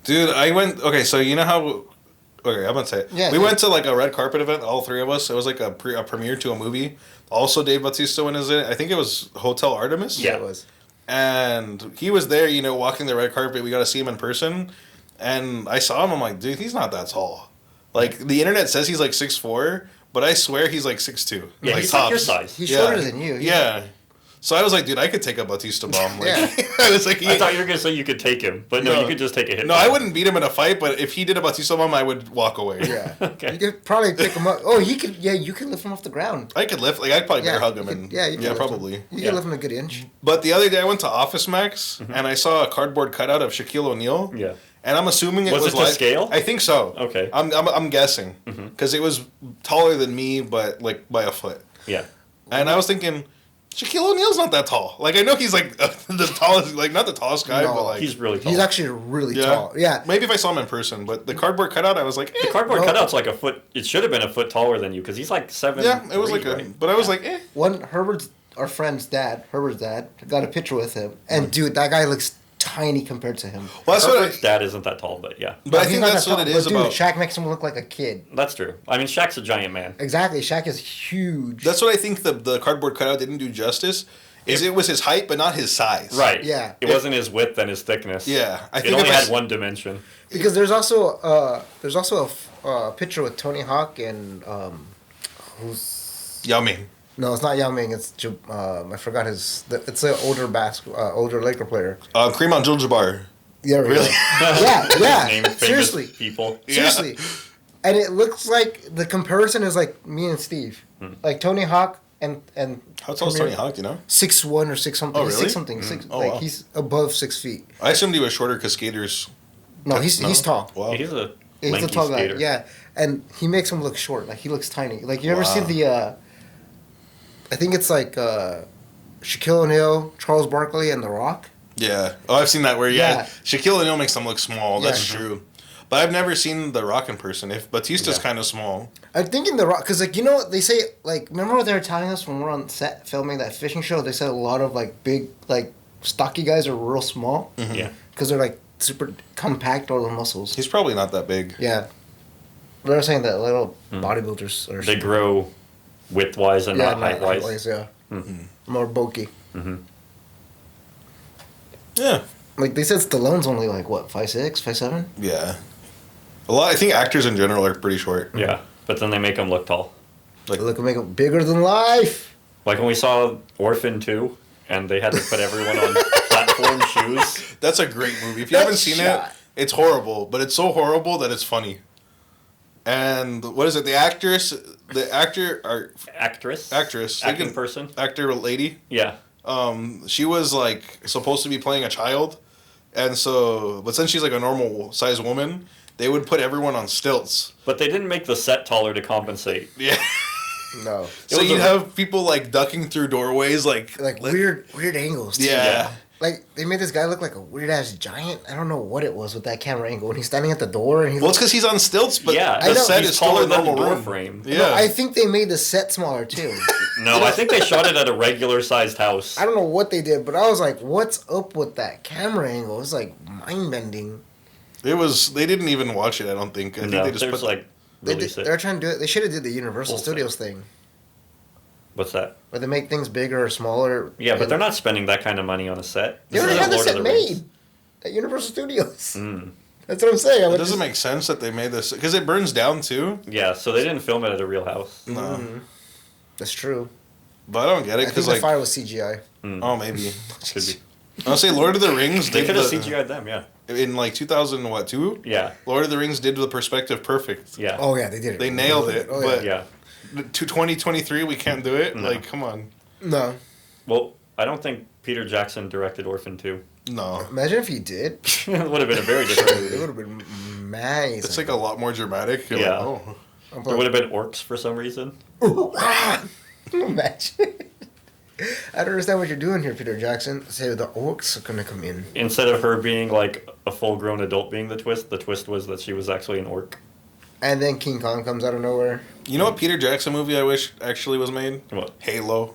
Speaker 1: Dude, I went. Okay, so you know how. Okay, I'm gonna say it.
Speaker 3: Yeah,
Speaker 1: we
Speaker 3: yeah.
Speaker 1: went to like a red carpet event, all three of us. It was like a premiere to a movie. Also, Dave Bautista was in it. I think it was Hotel Artemis.
Speaker 2: Yeah.
Speaker 3: it was.
Speaker 1: And he was there, walking the red carpet. We got to see him in person. And I saw him. I'm like, dude, he's not that tall. Like, the internet says he's like 6'4", but I swear he's like 6'2".
Speaker 2: Yeah,
Speaker 1: like,
Speaker 2: he's like your
Speaker 1: tops.
Speaker 2: size.
Speaker 3: He's
Speaker 1: Yeah.
Speaker 3: shorter than you.
Speaker 1: Yeah. So I was like, dude, I could take a Bautista bomb. Like,
Speaker 3: Yeah.
Speaker 1: I was like,
Speaker 2: I thought you were going to say you could take him, but no,
Speaker 1: No.
Speaker 2: you could just take a hit.
Speaker 1: no, I wouldn't beat him in a fight, but if he did a Bautista bomb, I would walk away.
Speaker 3: Yeah.
Speaker 2: Okay.
Speaker 3: You could probably pick him up. Oh, you could. Yeah, you could lift him off the ground.
Speaker 1: I could lift, like, I'd probably
Speaker 3: Yeah,
Speaker 1: bear hug
Speaker 3: you
Speaker 1: him.
Speaker 3: could-
Speaker 1: And,
Speaker 3: yeah, you could lift him.
Speaker 1: probably.
Speaker 3: You
Speaker 2: Yeah.
Speaker 3: could lift him a good inch.
Speaker 1: But the other day I went to Office Max, and I saw a cardboard cutout of Shaquille O'Neal.
Speaker 2: Yeah.
Speaker 1: And I'm assuming it
Speaker 2: Was
Speaker 1: was
Speaker 2: it to
Speaker 1: like-
Speaker 2: scale?
Speaker 1: I think so.
Speaker 2: Okay.
Speaker 1: I'm guessing. Because it was taller than me, but like by a foot.
Speaker 2: Yeah.
Speaker 1: And I was thinking, Shaquille O'Neal's not that tall. Like, I know he's like the tallest, like not the tallest guy,
Speaker 3: No.
Speaker 1: but like.
Speaker 2: He's really tall.
Speaker 3: He's actually really
Speaker 1: yeah.
Speaker 3: tall. Yeah.
Speaker 1: Maybe if I saw him in person, but the cardboard cutout, I was like,
Speaker 2: The cardboard
Speaker 3: No.
Speaker 2: cutout's like a foot. It should have been a foot taller than you because he's like 7'.
Speaker 1: yeah, it was like a.
Speaker 2: right?
Speaker 1: But I was like, eh.
Speaker 3: Our friend's dad, Herbert's dad, got a picture with him, and dude, that guy looks tiny compared to him.
Speaker 1: Well, that's what
Speaker 2: Herbert's dad isn't that tall, but yeah.
Speaker 1: But I
Speaker 3: He's
Speaker 1: think
Speaker 3: not
Speaker 1: that's
Speaker 3: that
Speaker 1: what
Speaker 3: tall,
Speaker 1: it is
Speaker 3: but dude,
Speaker 1: about.
Speaker 3: Shaq makes him look like a kid.
Speaker 2: That's true. I mean, Shaq's a giant man.
Speaker 3: Exactly. Shaq is huge.
Speaker 1: That's what I think the cardboard cutout didn't do justice. it was his height, but not his size.
Speaker 2: Right.
Speaker 3: Yeah.
Speaker 2: It wasn't his width and his thickness.
Speaker 1: Yeah, I
Speaker 2: It
Speaker 1: think
Speaker 2: only
Speaker 1: if I
Speaker 2: had
Speaker 1: s-
Speaker 2: one dimension.
Speaker 3: Because there's also a picture with Tony Hawk and who's
Speaker 1: Yummy.
Speaker 3: no, it's not Yao Ming. It's I forgot it's an older Laker player.
Speaker 1: Kareem Abdul-Jabbar.
Speaker 3: Yeah,
Speaker 1: Really?
Speaker 3: yeah.
Speaker 2: Name famous
Speaker 3: Seriously,
Speaker 2: people.
Speaker 1: Yeah.
Speaker 3: seriously. And it looks like the comparison is like me and Steve, like Tony Hawk and
Speaker 1: How tall is Tony Hawk? You know?
Speaker 3: 6'1" or 6 something.
Speaker 1: Oh,
Speaker 3: He's
Speaker 1: really?
Speaker 3: 6 something.
Speaker 1: Oh,
Speaker 3: like
Speaker 1: wow.
Speaker 3: he's above 6 feet.
Speaker 1: I assumed he was shorter because skaters.
Speaker 3: No, he's tall.
Speaker 1: Wow.
Speaker 2: He's a
Speaker 3: He's
Speaker 2: lanky
Speaker 3: a tall
Speaker 2: skater.
Speaker 3: guy. Yeah, and he makes him look short. Like he looks tiny. Like you ever see
Speaker 1: Wow.
Speaker 3: the? I think it's like Shaquille O'Neal, Charles Barkley, and The Rock.
Speaker 1: Yeah. Oh, I've seen that where
Speaker 3: Yeah.
Speaker 1: Shaquille O'Neal makes them look small. That's
Speaker 3: Yeah.
Speaker 1: true. But I've never seen The Rock in person. If Batista's
Speaker 2: Yeah.
Speaker 1: kind of small.
Speaker 3: I'm thinking The Rock, because like you know what they say, like remember what they were telling us when we were on set filming that fishing show? They said a lot of like big like stocky guys are real small
Speaker 2: Yeah.
Speaker 3: because they're like super compact or the muscles.
Speaker 1: He's probably not that big.
Speaker 3: Yeah, they were saying that little bodybuilders are
Speaker 2: They grow width-wise and not height-wise.
Speaker 3: height-wise, yeah,
Speaker 2: Mhm.
Speaker 3: more bulky.
Speaker 1: Yeah.
Speaker 3: Like they said, Stallone's only like what 5'6", 5'7".
Speaker 1: Yeah. A lot. I think actors in general are pretty short.
Speaker 2: Yeah. But then they make them look tall.
Speaker 3: Like look, make them bigger than life.
Speaker 2: Like when we saw Orphan 2, and they had to put everyone on platform shoes.
Speaker 1: That's a great movie. If you
Speaker 3: That
Speaker 1: haven't seen
Speaker 3: shot.
Speaker 1: it, it's horrible, but it's so horrible that it's funny. And what is it? The actor,
Speaker 2: Actress.
Speaker 1: actress,
Speaker 2: Acting
Speaker 1: can-
Speaker 2: person.
Speaker 1: actor lady.
Speaker 2: Yeah.
Speaker 1: She was like supposed to be playing a child, and so, but since she's like a normal sized woman, they would put everyone on stilts.
Speaker 2: But they didn't make the set taller to compensate.
Speaker 1: Yeah.
Speaker 3: No,
Speaker 1: So
Speaker 2: was
Speaker 1: you'd
Speaker 2: a-
Speaker 1: have people like ducking through doorways, like
Speaker 3: weird angles. Too.
Speaker 1: Yeah.
Speaker 3: Like they made this guy look like a weird ass giant. I don't know what it was with that camera angle when he's standing at the door and he.
Speaker 1: Well, it's because he's on stilts, but
Speaker 2: Yeah,
Speaker 1: the
Speaker 3: I know.
Speaker 1: set
Speaker 2: He's
Speaker 1: is still
Speaker 2: taller
Speaker 1: a
Speaker 2: than the
Speaker 1: normal
Speaker 2: door
Speaker 1: room.
Speaker 2: frame.
Speaker 1: Yeah.
Speaker 3: No, I think they made the set smaller too.
Speaker 2: No, I think they shot it at a regular-sized house.
Speaker 3: I don't know what they did, but I was like, "What's up with that camera angle?" It's like mind bending.
Speaker 1: It was. They didn't even watch it. I don't think. I think
Speaker 2: No,
Speaker 1: they just
Speaker 2: there's
Speaker 1: put
Speaker 2: like release
Speaker 3: They're
Speaker 2: it.
Speaker 3: trying to do it. They should have did the Universal
Speaker 2: Full
Speaker 3: Studios thing,
Speaker 2: What's that?
Speaker 3: where they make things bigger or smaller.
Speaker 2: Yeah, but
Speaker 3: and-
Speaker 2: they're not spending that kind of money on a set.
Speaker 3: They
Speaker 2: This
Speaker 3: already
Speaker 2: isn't
Speaker 3: have the
Speaker 2: Lord of
Speaker 3: set
Speaker 2: the
Speaker 3: made
Speaker 2: Rings.
Speaker 3: at Universal Studios.
Speaker 2: Mm.
Speaker 3: That's what I'm saying. I
Speaker 1: It
Speaker 3: would
Speaker 1: doesn't make sense that they made this because it burns down too.
Speaker 2: Yeah, so they didn't film it at a real house.
Speaker 1: No,
Speaker 3: Mm-hmm. That's true.
Speaker 1: but I don't get it
Speaker 3: I think
Speaker 1: because
Speaker 3: the
Speaker 1: like,
Speaker 3: fire was CGI.
Speaker 1: oh maybe.
Speaker 2: Could be.
Speaker 1: I'll say Lord of the Rings
Speaker 2: They
Speaker 1: did
Speaker 2: could have
Speaker 1: the,
Speaker 2: CGI'd them, yeah.
Speaker 1: in like 2002.
Speaker 2: Yeah,
Speaker 1: Lord of the Rings did the perspective perfect.
Speaker 2: yeah.
Speaker 3: Oh yeah, they did it.
Speaker 1: They nailed it,
Speaker 3: Oh,
Speaker 1: but-
Speaker 2: Yeah.
Speaker 1: To 2023, we can't do it.
Speaker 2: No.
Speaker 1: Like, come on.
Speaker 3: No.
Speaker 2: Well, I don't think Peter Jackson directed Orphan 2.
Speaker 1: No,
Speaker 3: Imagine if he did.
Speaker 2: It would have been a very different
Speaker 3: It
Speaker 2: movie.
Speaker 3: would have been amazing.
Speaker 1: it's like a lot more dramatic. You're
Speaker 2: Yeah.
Speaker 1: like, oh.
Speaker 2: There would have been orcs for some reason.
Speaker 3: Imagine. I don't understand what you're doing here, Peter Jackson. Say the orcs are gonna come in.
Speaker 2: Instead of her being like a full-grown adult being the twist was that she was actually an orc.
Speaker 3: And then King Kong comes out of nowhere.
Speaker 1: You know what Peter Jackson movie I wish actually was made?
Speaker 2: What?
Speaker 1: Halo.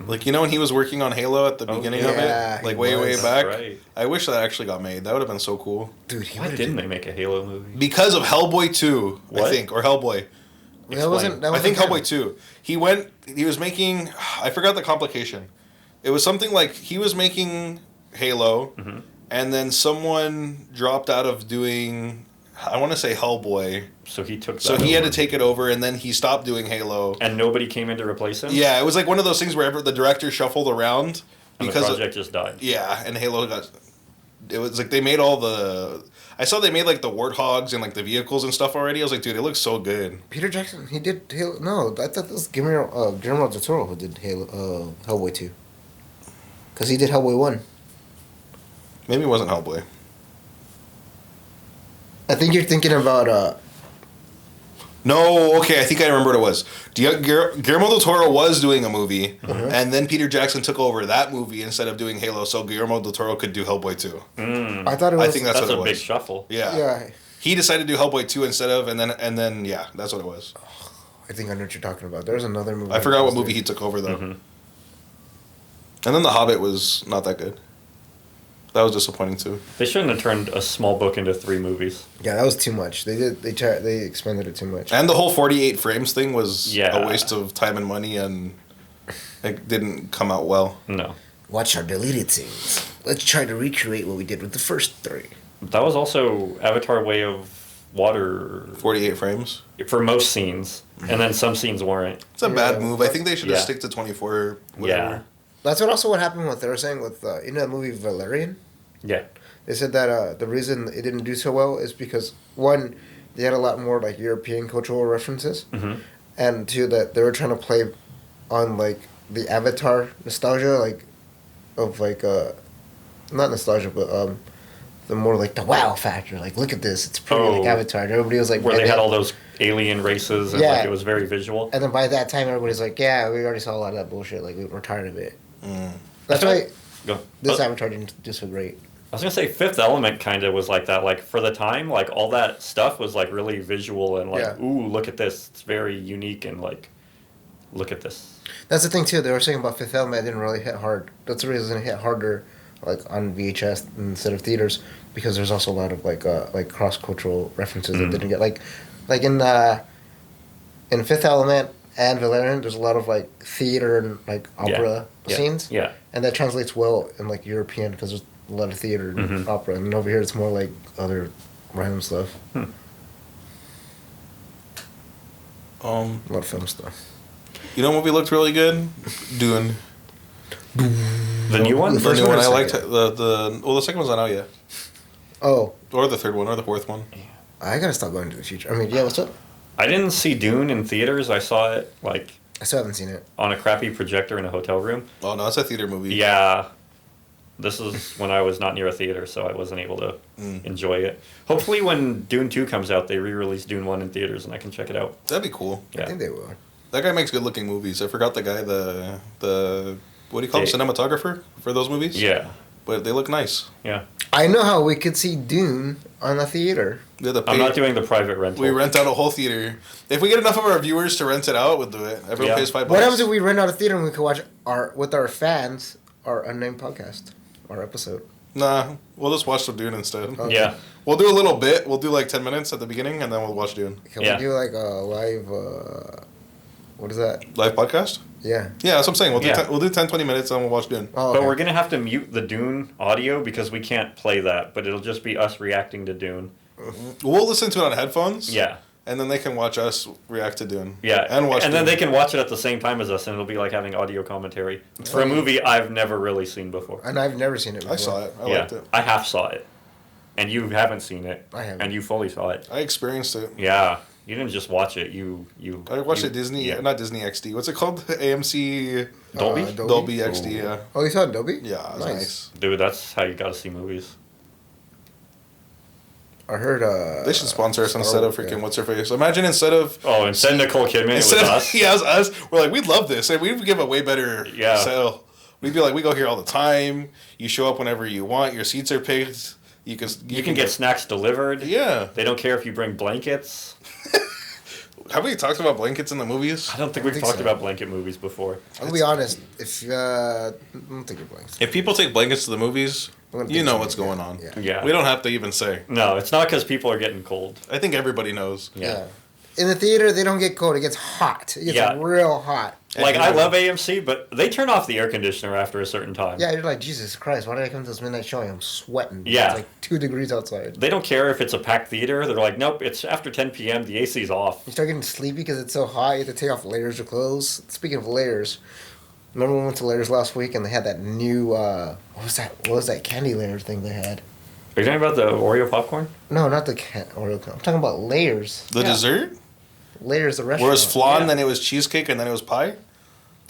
Speaker 1: Like, you know when he was working on Halo at the
Speaker 2: Oh,
Speaker 1: beginning
Speaker 3: yeah,
Speaker 1: of it?
Speaker 3: he
Speaker 1: Like, way
Speaker 3: was.
Speaker 1: back?
Speaker 2: Right.
Speaker 1: I wish that actually got made. That would have been so cool.
Speaker 3: Dude, he
Speaker 2: Why
Speaker 3: would've
Speaker 2: didn't
Speaker 3: did-
Speaker 2: they make a Halo movie?
Speaker 1: Because of Hellboy 2, I
Speaker 2: What?
Speaker 1: think. Or Hellboy.
Speaker 3: That wasn't. That
Speaker 1: I
Speaker 3: wasn't
Speaker 1: think
Speaker 3: him.
Speaker 1: Hellboy 2. He was making, I forgot the complication. It was something like he was making Halo,
Speaker 2: Mhm.
Speaker 1: and then someone dropped out of doing, I want to say Hellboy.
Speaker 2: So he took that
Speaker 1: So he had to
Speaker 2: over.
Speaker 1: take it over, and then he stopped doing Halo.
Speaker 2: And nobody came in to replace him?
Speaker 1: Yeah, it was like one of those things where the director shuffled around
Speaker 2: And the
Speaker 1: because
Speaker 2: project just died.
Speaker 1: yeah, and Halo got. It was like they made all the. I saw they made like the warthogs and like the vehicles and stuff already. I was like, dude, it looks so good.
Speaker 3: Peter Jackson. He did Halo. No, I thought this was Guillermo del Toro who did Hellboy 2. Because he did Hellboy 1.
Speaker 1: Maybe it wasn't Hellboy.
Speaker 3: I think you're thinking about
Speaker 1: No, okay, I think I remember what it was. Guillermo del Toro was doing a movie,
Speaker 3: Mm-hmm.
Speaker 1: and then Peter Jackson took over that movie instead of doing Halo, so Guillermo del Toro could do Hellboy 2.
Speaker 2: Mm.
Speaker 3: I thought it was.
Speaker 1: I think that's
Speaker 2: That's
Speaker 1: what
Speaker 2: a
Speaker 1: it
Speaker 2: big
Speaker 1: was.
Speaker 2: shuffle.
Speaker 1: Yeah.
Speaker 3: Yeah,
Speaker 1: He decided to do Hellboy 2 instead of, and then yeah, that's what it was.
Speaker 3: I think I know what you're talking about. There's another movie.
Speaker 1: I forgot what movie he took over, though.
Speaker 2: Mhm.
Speaker 1: And then The Hobbit was not that good. That was disappointing, too.
Speaker 2: They shouldn't have turned a small book into 3 movies.
Speaker 3: Yeah, that was too much. They expanded it too much.
Speaker 1: And the whole 48 frames thing was
Speaker 2: Yeah.
Speaker 1: a waste of time and money, and It didn't come out well.
Speaker 2: No.
Speaker 3: Watch our deleted scenes. Let's try to recreate what we did with the first 3.
Speaker 2: That was also Avatar Way of Water
Speaker 1: 48 frames.
Speaker 2: for most scenes, and then some scenes weren't.
Speaker 1: It's a bad
Speaker 3: Yeah,
Speaker 1: move. I think they should have
Speaker 2: yeah.
Speaker 1: stick to 24. Whatever.
Speaker 2: Yeah.
Speaker 3: That's what happened. What they were saying with you know that movie Valerian.
Speaker 2: Yeah.
Speaker 3: They said that the reason it didn't do so well is because one, they had a lot more like European cultural references,
Speaker 2: Mm-hmm.
Speaker 3: and two, that they were trying to play on like the Avatar nostalgia, like of like not nostalgia, but the more like the wow factor. Like, look at this, it's pretty like
Speaker 2: Oh.
Speaker 3: Avatar. And everybody was like,
Speaker 2: Where they
Speaker 3: and
Speaker 2: had
Speaker 3: then-
Speaker 2: all those alien races and
Speaker 3: Yeah.
Speaker 2: like it was very visual.
Speaker 3: And then by that time, everybody's like, yeah, we already saw a lot of that bullshit. Like, we're tired of it.
Speaker 1: Mm.
Speaker 3: That's why
Speaker 2: Go.
Speaker 3: this
Speaker 2: Oh,
Speaker 3: Avatar didn't do so great.
Speaker 2: I was gonna say Fifth Element kind of was like that. Like for the time, like all that stuff was like really visual and like,
Speaker 3: Yeah.
Speaker 2: ooh, look at this. It's very unique and like, look at this.
Speaker 3: That's the thing too. They were saying about Fifth Element, it didn't really hit hard. That's the reason it hit harder, like on VHS instead of theaters, because there's also a lot of like cross cultural references that didn't get like in Fifth Element and Valerian. There's a lot of like theater and like opera
Speaker 2: Yeah.
Speaker 3: scenes,
Speaker 2: Yeah.
Speaker 3: and that translates well in like European because there's a lot of theater and
Speaker 2: Mhm.
Speaker 3: opera, and over here it's more like other random stuff, a lot of film stuff.
Speaker 1: You know what movie looked really good? Dune.
Speaker 2: The new one?
Speaker 3: The
Speaker 1: The
Speaker 3: first
Speaker 1: new
Speaker 3: one
Speaker 1: one.
Speaker 3: or
Speaker 1: I liked
Speaker 3: second?
Speaker 1: the second one's not out yet,
Speaker 3: Oh,
Speaker 1: or the third one, or the fourth one.
Speaker 3: I gotta stop going to the future. I mean, yeah, what's up?
Speaker 2: I didn't see Dune in theaters. I saw it like
Speaker 3: I still haven't seen it.
Speaker 2: on a crappy projector in a hotel room.
Speaker 1: Oh no, it's a theater movie.
Speaker 2: Yeah. This is when I was not near a theater, so I wasn't able to enjoy it. Hopefully, when Dune 2 comes out, they re-release Dune 1 in theaters and I can check it out.
Speaker 1: That'd be cool.
Speaker 3: I
Speaker 2: Yeah.
Speaker 3: think they will.
Speaker 1: That guy makes good looking movies. I forgot the guy, the what do you call him,
Speaker 2: Dave.
Speaker 1: cinematographer for those movies.
Speaker 2: Yeah.
Speaker 1: But they look nice.
Speaker 2: Yeah.
Speaker 3: I know how we could see Dune on a theater.
Speaker 1: They're the
Speaker 2: I'm not doing the private rental.
Speaker 1: We rent out a whole theater. If we get enough of our viewers to rent it out, we'll do it. Everyone
Speaker 2: Yeah.
Speaker 1: pays $5.
Speaker 3: What happens if we rent out a theater and we could watch with our fans our unnamed podcast, our episode?
Speaker 1: Nah, we'll just watch the Dune instead.
Speaker 3: Okay.
Speaker 2: Yeah.
Speaker 1: We'll do a little bit. We'll do like 10 minutes at the beginning, and then we'll watch Dune.
Speaker 3: Can
Speaker 2: Yeah.
Speaker 3: we do like a live? What is that?
Speaker 1: Live podcast?
Speaker 3: Yeah.
Speaker 1: Yeah, that's what I'm saying. We'll do,
Speaker 2: Yeah.
Speaker 1: we'll do 10, 20 minutes, and we'll watch Dune.
Speaker 3: Oh,
Speaker 2: But
Speaker 3: okay.
Speaker 2: we're going to have to mute the Dune audio because we can't play that, but it'll just be us reacting to Dune.
Speaker 1: We'll listen to it on headphones.
Speaker 2: Yeah.
Speaker 1: And then they can watch us react to Dune.
Speaker 2: Yeah.
Speaker 1: And watch
Speaker 2: then
Speaker 1: Dune.
Speaker 2: they can watch it at the same time as us and it'll be like having audio commentary. For a movie I've never really seen before.
Speaker 3: And I've never seen it before.
Speaker 1: I saw it. I
Speaker 2: yeah.
Speaker 1: liked it.
Speaker 2: I half saw it. And you haven't seen it.
Speaker 3: I haven't.
Speaker 2: And you fully saw it.
Speaker 1: I experienced it.
Speaker 2: Yeah. You didn't just watch it. You
Speaker 1: I watched
Speaker 2: you-
Speaker 1: it Disney,
Speaker 2: yeah.
Speaker 1: not Disney XD. What's it called? AMC
Speaker 2: Dolby?
Speaker 1: Dolby XD, yeah.
Speaker 3: Oh, you saw Adobe?
Speaker 1: Yeah, it was nice.
Speaker 2: Dude, that's how you got to see movies.
Speaker 3: I heard.
Speaker 1: They should sponsor us
Speaker 3: Star
Speaker 1: instead of
Speaker 3: Wars,
Speaker 1: freaking
Speaker 3: yeah.
Speaker 1: what's her face. Imagine instead of
Speaker 2: Oh, instead of Nicole Kidman, it was
Speaker 1: instead of
Speaker 2: us.
Speaker 1: yeah, it was us. We're like, we'd love this, and we'd give a way better
Speaker 2: Yeah.
Speaker 1: sale. We'd be like, we go here all the time. You show up whenever you want. Your seats are picked. You can
Speaker 2: get snacks delivered.
Speaker 1: Yeah.
Speaker 2: They don't care if you bring blankets.
Speaker 1: Have we talked about blankets in the movies?
Speaker 2: I don't think
Speaker 3: I
Speaker 2: we've
Speaker 3: think
Speaker 2: talked
Speaker 3: so.
Speaker 2: about blanket movies before.
Speaker 3: I'll be honest. If don't take your blanks.
Speaker 1: If people take blankets to the movies,
Speaker 3: I'm gonna
Speaker 1: you
Speaker 3: think
Speaker 1: know
Speaker 3: so,
Speaker 1: what's
Speaker 3: yeah,
Speaker 1: going on.
Speaker 3: Yeah.
Speaker 2: Yeah.
Speaker 1: We don't have to even say.
Speaker 2: No, it's not because people are getting cold.
Speaker 1: I think everybody knows.
Speaker 2: Yeah.
Speaker 3: In the theater, they don't get cold. It gets hot. It gets
Speaker 2: Yeah.
Speaker 3: real hot.
Speaker 2: Like, I love AMC, but they turn off the air conditioner after a certain time.
Speaker 3: Yeah, you're like, Jesus Christ, why did I come to this midnight showing? I'm sweating.
Speaker 2: Yeah.
Speaker 3: It's like 2 degrees outside.
Speaker 2: They don't care if it's a packed theater. They're like, nope, it's after 10 p.m. The AC's off.
Speaker 3: You start getting sleepy because it's so hot. You have to take off layers of clothes. Speaking of layers, remember we went to Layers last week and they had that new, what was that candy layer thing they had?
Speaker 2: Are you talking about the Oreo popcorn?
Speaker 3: No, not the Oreo. I'm talking about Layers.
Speaker 1: The
Speaker 2: Yeah.
Speaker 1: dessert?
Speaker 3: Layers, the
Speaker 1: Where it
Speaker 3: restaurant.
Speaker 1: was flan,
Speaker 2: Yeah.
Speaker 1: then it was cheesecake, and then it was pie?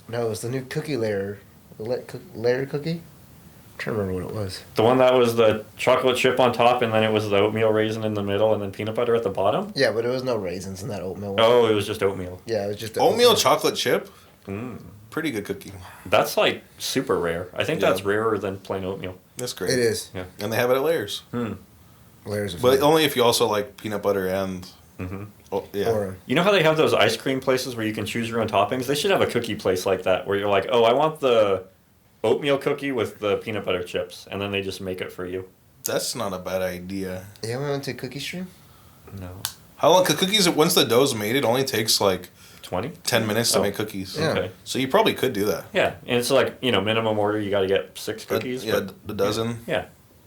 Speaker 3: No, it was the new cookie layer. The layer cookie? I'm trying to remember what it was.
Speaker 2: The one that was the chocolate chip on top, and then it was the oatmeal raisin in the middle, and then peanut butter at the bottom?
Speaker 3: Yeah, but there was no raisins in that oatmeal one.
Speaker 2: Oh, it was just oatmeal.
Speaker 3: Yeah, it was just the
Speaker 1: Oatmeal chocolate chip?
Speaker 2: Mm.
Speaker 1: Pretty good cookie.
Speaker 2: That's like super rare. I think
Speaker 1: Yeah.
Speaker 2: that's rarer than plain oatmeal.
Speaker 1: That's great.
Speaker 3: It is.
Speaker 2: Yeah.
Speaker 1: And they have it at Layers.
Speaker 2: Hmm.
Speaker 3: Layers of
Speaker 1: But
Speaker 3: fun.
Speaker 1: only if you also like peanut butter and...
Speaker 2: hmm
Speaker 1: Oh, yeah.
Speaker 3: Or,
Speaker 2: You know how they have those ice cream places where you can choose your own toppings? They should have a cookie place like that where you're like, oh, I want the oatmeal cookie with the peanut butter chips, and then they just make it for you.
Speaker 1: That's not a bad idea.
Speaker 3: yeah, we went to Cookie Stream.
Speaker 2: No.
Speaker 1: How long? Because cookies, once the dough's made, it only takes like
Speaker 2: 20?
Speaker 1: 10 minutes to
Speaker 2: Oh.
Speaker 1: make cookies.
Speaker 3: Yeah.
Speaker 2: Okay.
Speaker 1: So you probably could do that.
Speaker 2: Yeah, and it's like, minimum order, you got to get 6 cookies.
Speaker 1: Yeah,
Speaker 2: but-
Speaker 1: a dozen.
Speaker 2: Yeah.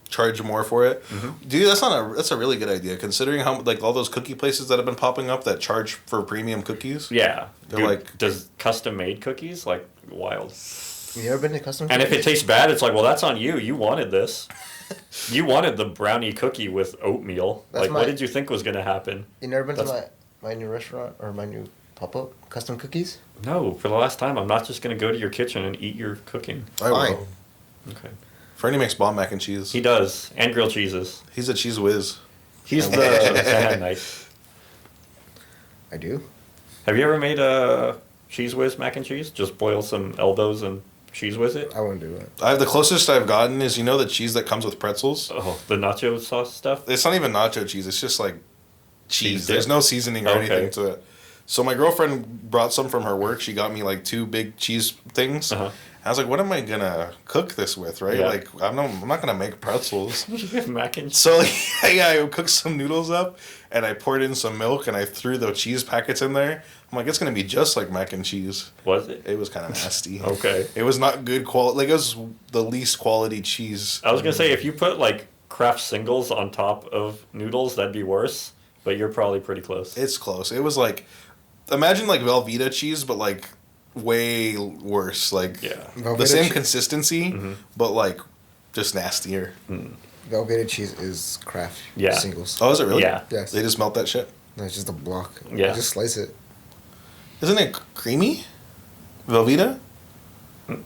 Speaker 1: Charge more for it.
Speaker 2: Mhm.
Speaker 1: Dude, that's a really good idea considering how like all those cookie places that have been popping up that charge for premium cookies.
Speaker 2: Yeah.
Speaker 1: They're
Speaker 2: Dude,
Speaker 1: like-
Speaker 2: does custom made cookies, like, wild.
Speaker 3: You ever been to custom?
Speaker 2: And if it
Speaker 3: cookies?
Speaker 2: tastes bad, it's like, well, that's on you. You wanted this. You wanted the brownie cookie with oatmeal.
Speaker 3: That's
Speaker 2: Like,
Speaker 3: my-
Speaker 2: what did you think was going to happen?
Speaker 3: You never been to
Speaker 2: That's-
Speaker 3: my new restaurant or my new pop-up custom cookies?
Speaker 2: No, for the last time, I'm not just going to go to your kitchen and eat your cooking.
Speaker 1: I
Speaker 3: Fine.
Speaker 1: will.
Speaker 2: Okay.
Speaker 1: Fernie makes bomb mac and cheese.
Speaker 2: He does. And grilled cheeses.
Speaker 1: He's a cheese whiz.
Speaker 2: He's the... nice.
Speaker 3: I do.
Speaker 2: Have you ever made a cheese whiz mac and cheese? Just boil some elbows and cheese whiz it?
Speaker 3: I wouldn't do it.
Speaker 1: The closest I've gotten is the cheese that comes with pretzels.
Speaker 2: Oh, the nacho sauce stuff?
Speaker 1: It's not even nacho cheese. It's just like cheese.
Speaker 2: Cheese
Speaker 1: There's
Speaker 2: dip?
Speaker 1: no seasoning or
Speaker 2: Okay.
Speaker 1: anything to it. So my girlfriend brought some from her work. She got me like 2 big cheese things.
Speaker 2: Uh-huh.
Speaker 1: I was like, what am I gonna cook this with, right?
Speaker 2: Yeah.
Speaker 1: Like I'm not gonna make pretzels.
Speaker 2: Mac and cheese.
Speaker 1: So I cooked some noodles up and I poured in some milk and I threw the cheese packets in there. I'm like, it's gonna be just like mac and cheese.
Speaker 2: Was it?
Speaker 1: It was kind of nasty.
Speaker 2: Okay.
Speaker 1: It was not good quality. Like it was the least quality cheese.
Speaker 2: I was going to say, if you put, like, Kraft singles on top of noodles, that'd be worse. But you're probably pretty close.
Speaker 1: It's close. It was like, imagine like Velveeta cheese, but like way worse. Like
Speaker 2: Yeah.
Speaker 1: the
Speaker 3: Velveeta
Speaker 1: same
Speaker 3: che-
Speaker 1: consistency, but like just nastier.
Speaker 3: Velveeta cheese is Kraft
Speaker 2: Yeah.
Speaker 3: singles.
Speaker 1: Oh, is it really?
Speaker 2: Yeah.
Speaker 3: Yes.
Speaker 1: They just melt that shit.
Speaker 3: No, it's just a block.
Speaker 2: Yeah.
Speaker 3: You just slice it.
Speaker 1: Isn't it creamy? Velveeta?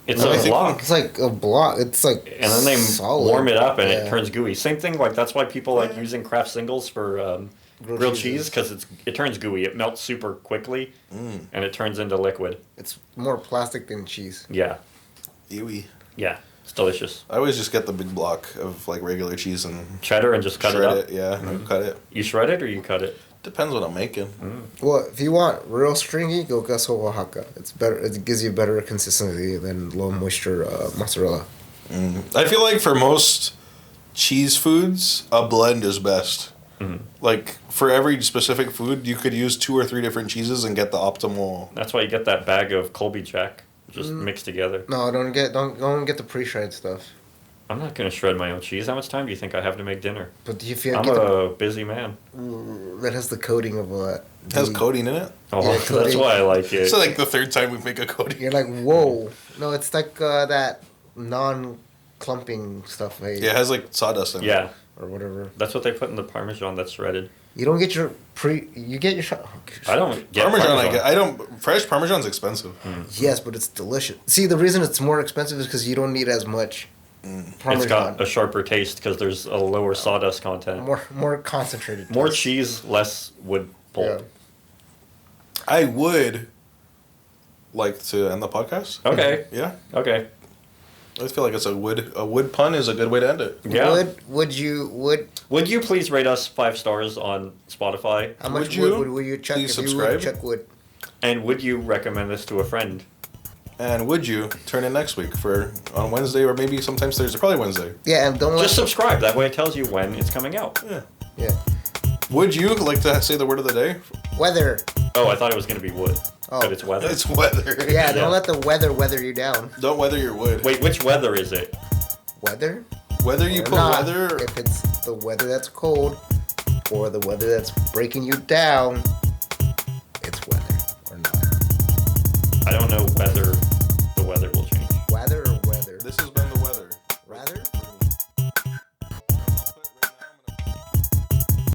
Speaker 2: It's
Speaker 1: No, I
Speaker 2: a
Speaker 1: think-
Speaker 2: block.
Speaker 3: It's like a block. It's like
Speaker 2: And then they
Speaker 3: solid.
Speaker 2: warm it up and it
Speaker 3: Yeah.
Speaker 2: turns gooey. Same thing, like, that's why people like using Kraft singles for grilled cheese, because it turns gooey. It melts super quickly and it turns into liquid.
Speaker 3: It's more plastic than cheese.
Speaker 2: Yeah.
Speaker 1: Ewy.
Speaker 2: Yeah. It's delicious.
Speaker 1: I always just get the big block of like regular cheese and
Speaker 2: Cheddar and just cut it
Speaker 1: shred
Speaker 2: up.
Speaker 1: it. Yeah, cut it.
Speaker 2: You shred it or you cut it?
Speaker 1: Depends what I'm making.
Speaker 3: Well, if you want real stringy, go queso Oaxaca. It's better. It gives you better consistency than low moisture mozzarella.
Speaker 1: I feel like for most cheese foods, a blend is best. Like for every specific food, you could use 2 or 3 different cheeses and get the optimal.
Speaker 2: That's why you get that bag of Colby Jack just mixed together.
Speaker 3: No, don't get the pre-shred stuff.
Speaker 2: I'm not going to shred my own cheese. How much time do you think I have to make dinner?
Speaker 3: But if you
Speaker 2: I'm
Speaker 3: get
Speaker 2: a busy man.
Speaker 3: that has the coating of
Speaker 1: It has coating in it.
Speaker 2: Oh,
Speaker 3: Yeah,
Speaker 2: that's
Speaker 3: coating.
Speaker 2: why I like it.
Speaker 1: It's like the 3rd time we make a coating.
Speaker 3: You're like, whoa. No, it's like that non-clumping stuff. Hey,
Speaker 1: Yeah, it has like sawdust in it.
Speaker 2: Yeah,
Speaker 3: or whatever.
Speaker 2: that's what they put in the Parmesan that's shredded.
Speaker 3: You don't get your You get your shot.
Speaker 2: I don't get
Speaker 1: Parmesan, I don't. Fresh Parmesan's expensive.
Speaker 3: Yes, but it's delicious. See, the reason it's more expensive is because you don't need as much
Speaker 2: It's
Speaker 3: Parmesan.
Speaker 2: got a sharper taste because there's a lower sawdust content.
Speaker 3: more concentrated.
Speaker 2: More
Speaker 3: taste.
Speaker 2: cheese, less wood pulp.
Speaker 3: Yeah.
Speaker 1: I would like to end the podcast.
Speaker 2: Okay,
Speaker 1: Yeah,
Speaker 2: okay.
Speaker 1: I feel like it's a wood pun is a good way to end it.
Speaker 2: Yeah.
Speaker 3: Would
Speaker 2: Would you please rate us 5 stars on Spotify?
Speaker 3: how much
Speaker 1: Would you
Speaker 3: would you check
Speaker 1: please
Speaker 3: if
Speaker 1: subscribe?
Speaker 3: you would check wood?
Speaker 2: And would you recommend this to a friend?
Speaker 1: And would you turn in next week for on Wednesday or maybe sometimes Thursday? Probably Wednesday.
Speaker 3: Yeah, and don't
Speaker 2: Just
Speaker 3: let
Speaker 2: subscribe. That way it tells you when it's coming out.
Speaker 1: Yeah.
Speaker 3: yeah
Speaker 1: Would you like to say the word of the day?
Speaker 3: weather.
Speaker 2: Oh, I thought it was going to be wood.
Speaker 3: Oh.
Speaker 2: But it's weather.
Speaker 1: It's weather.
Speaker 3: Yeah,
Speaker 2: Yeah.
Speaker 3: don't let the weather you down.
Speaker 1: Don't weather your wood.
Speaker 2: Wait, which weather is it?
Speaker 3: Weather.
Speaker 1: Whether you
Speaker 3: or
Speaker 1: put
Speaker 3: not,
Speaker 1: weather.
Speaker 3: if it's the weather that's cold or the weather that's breaking you down.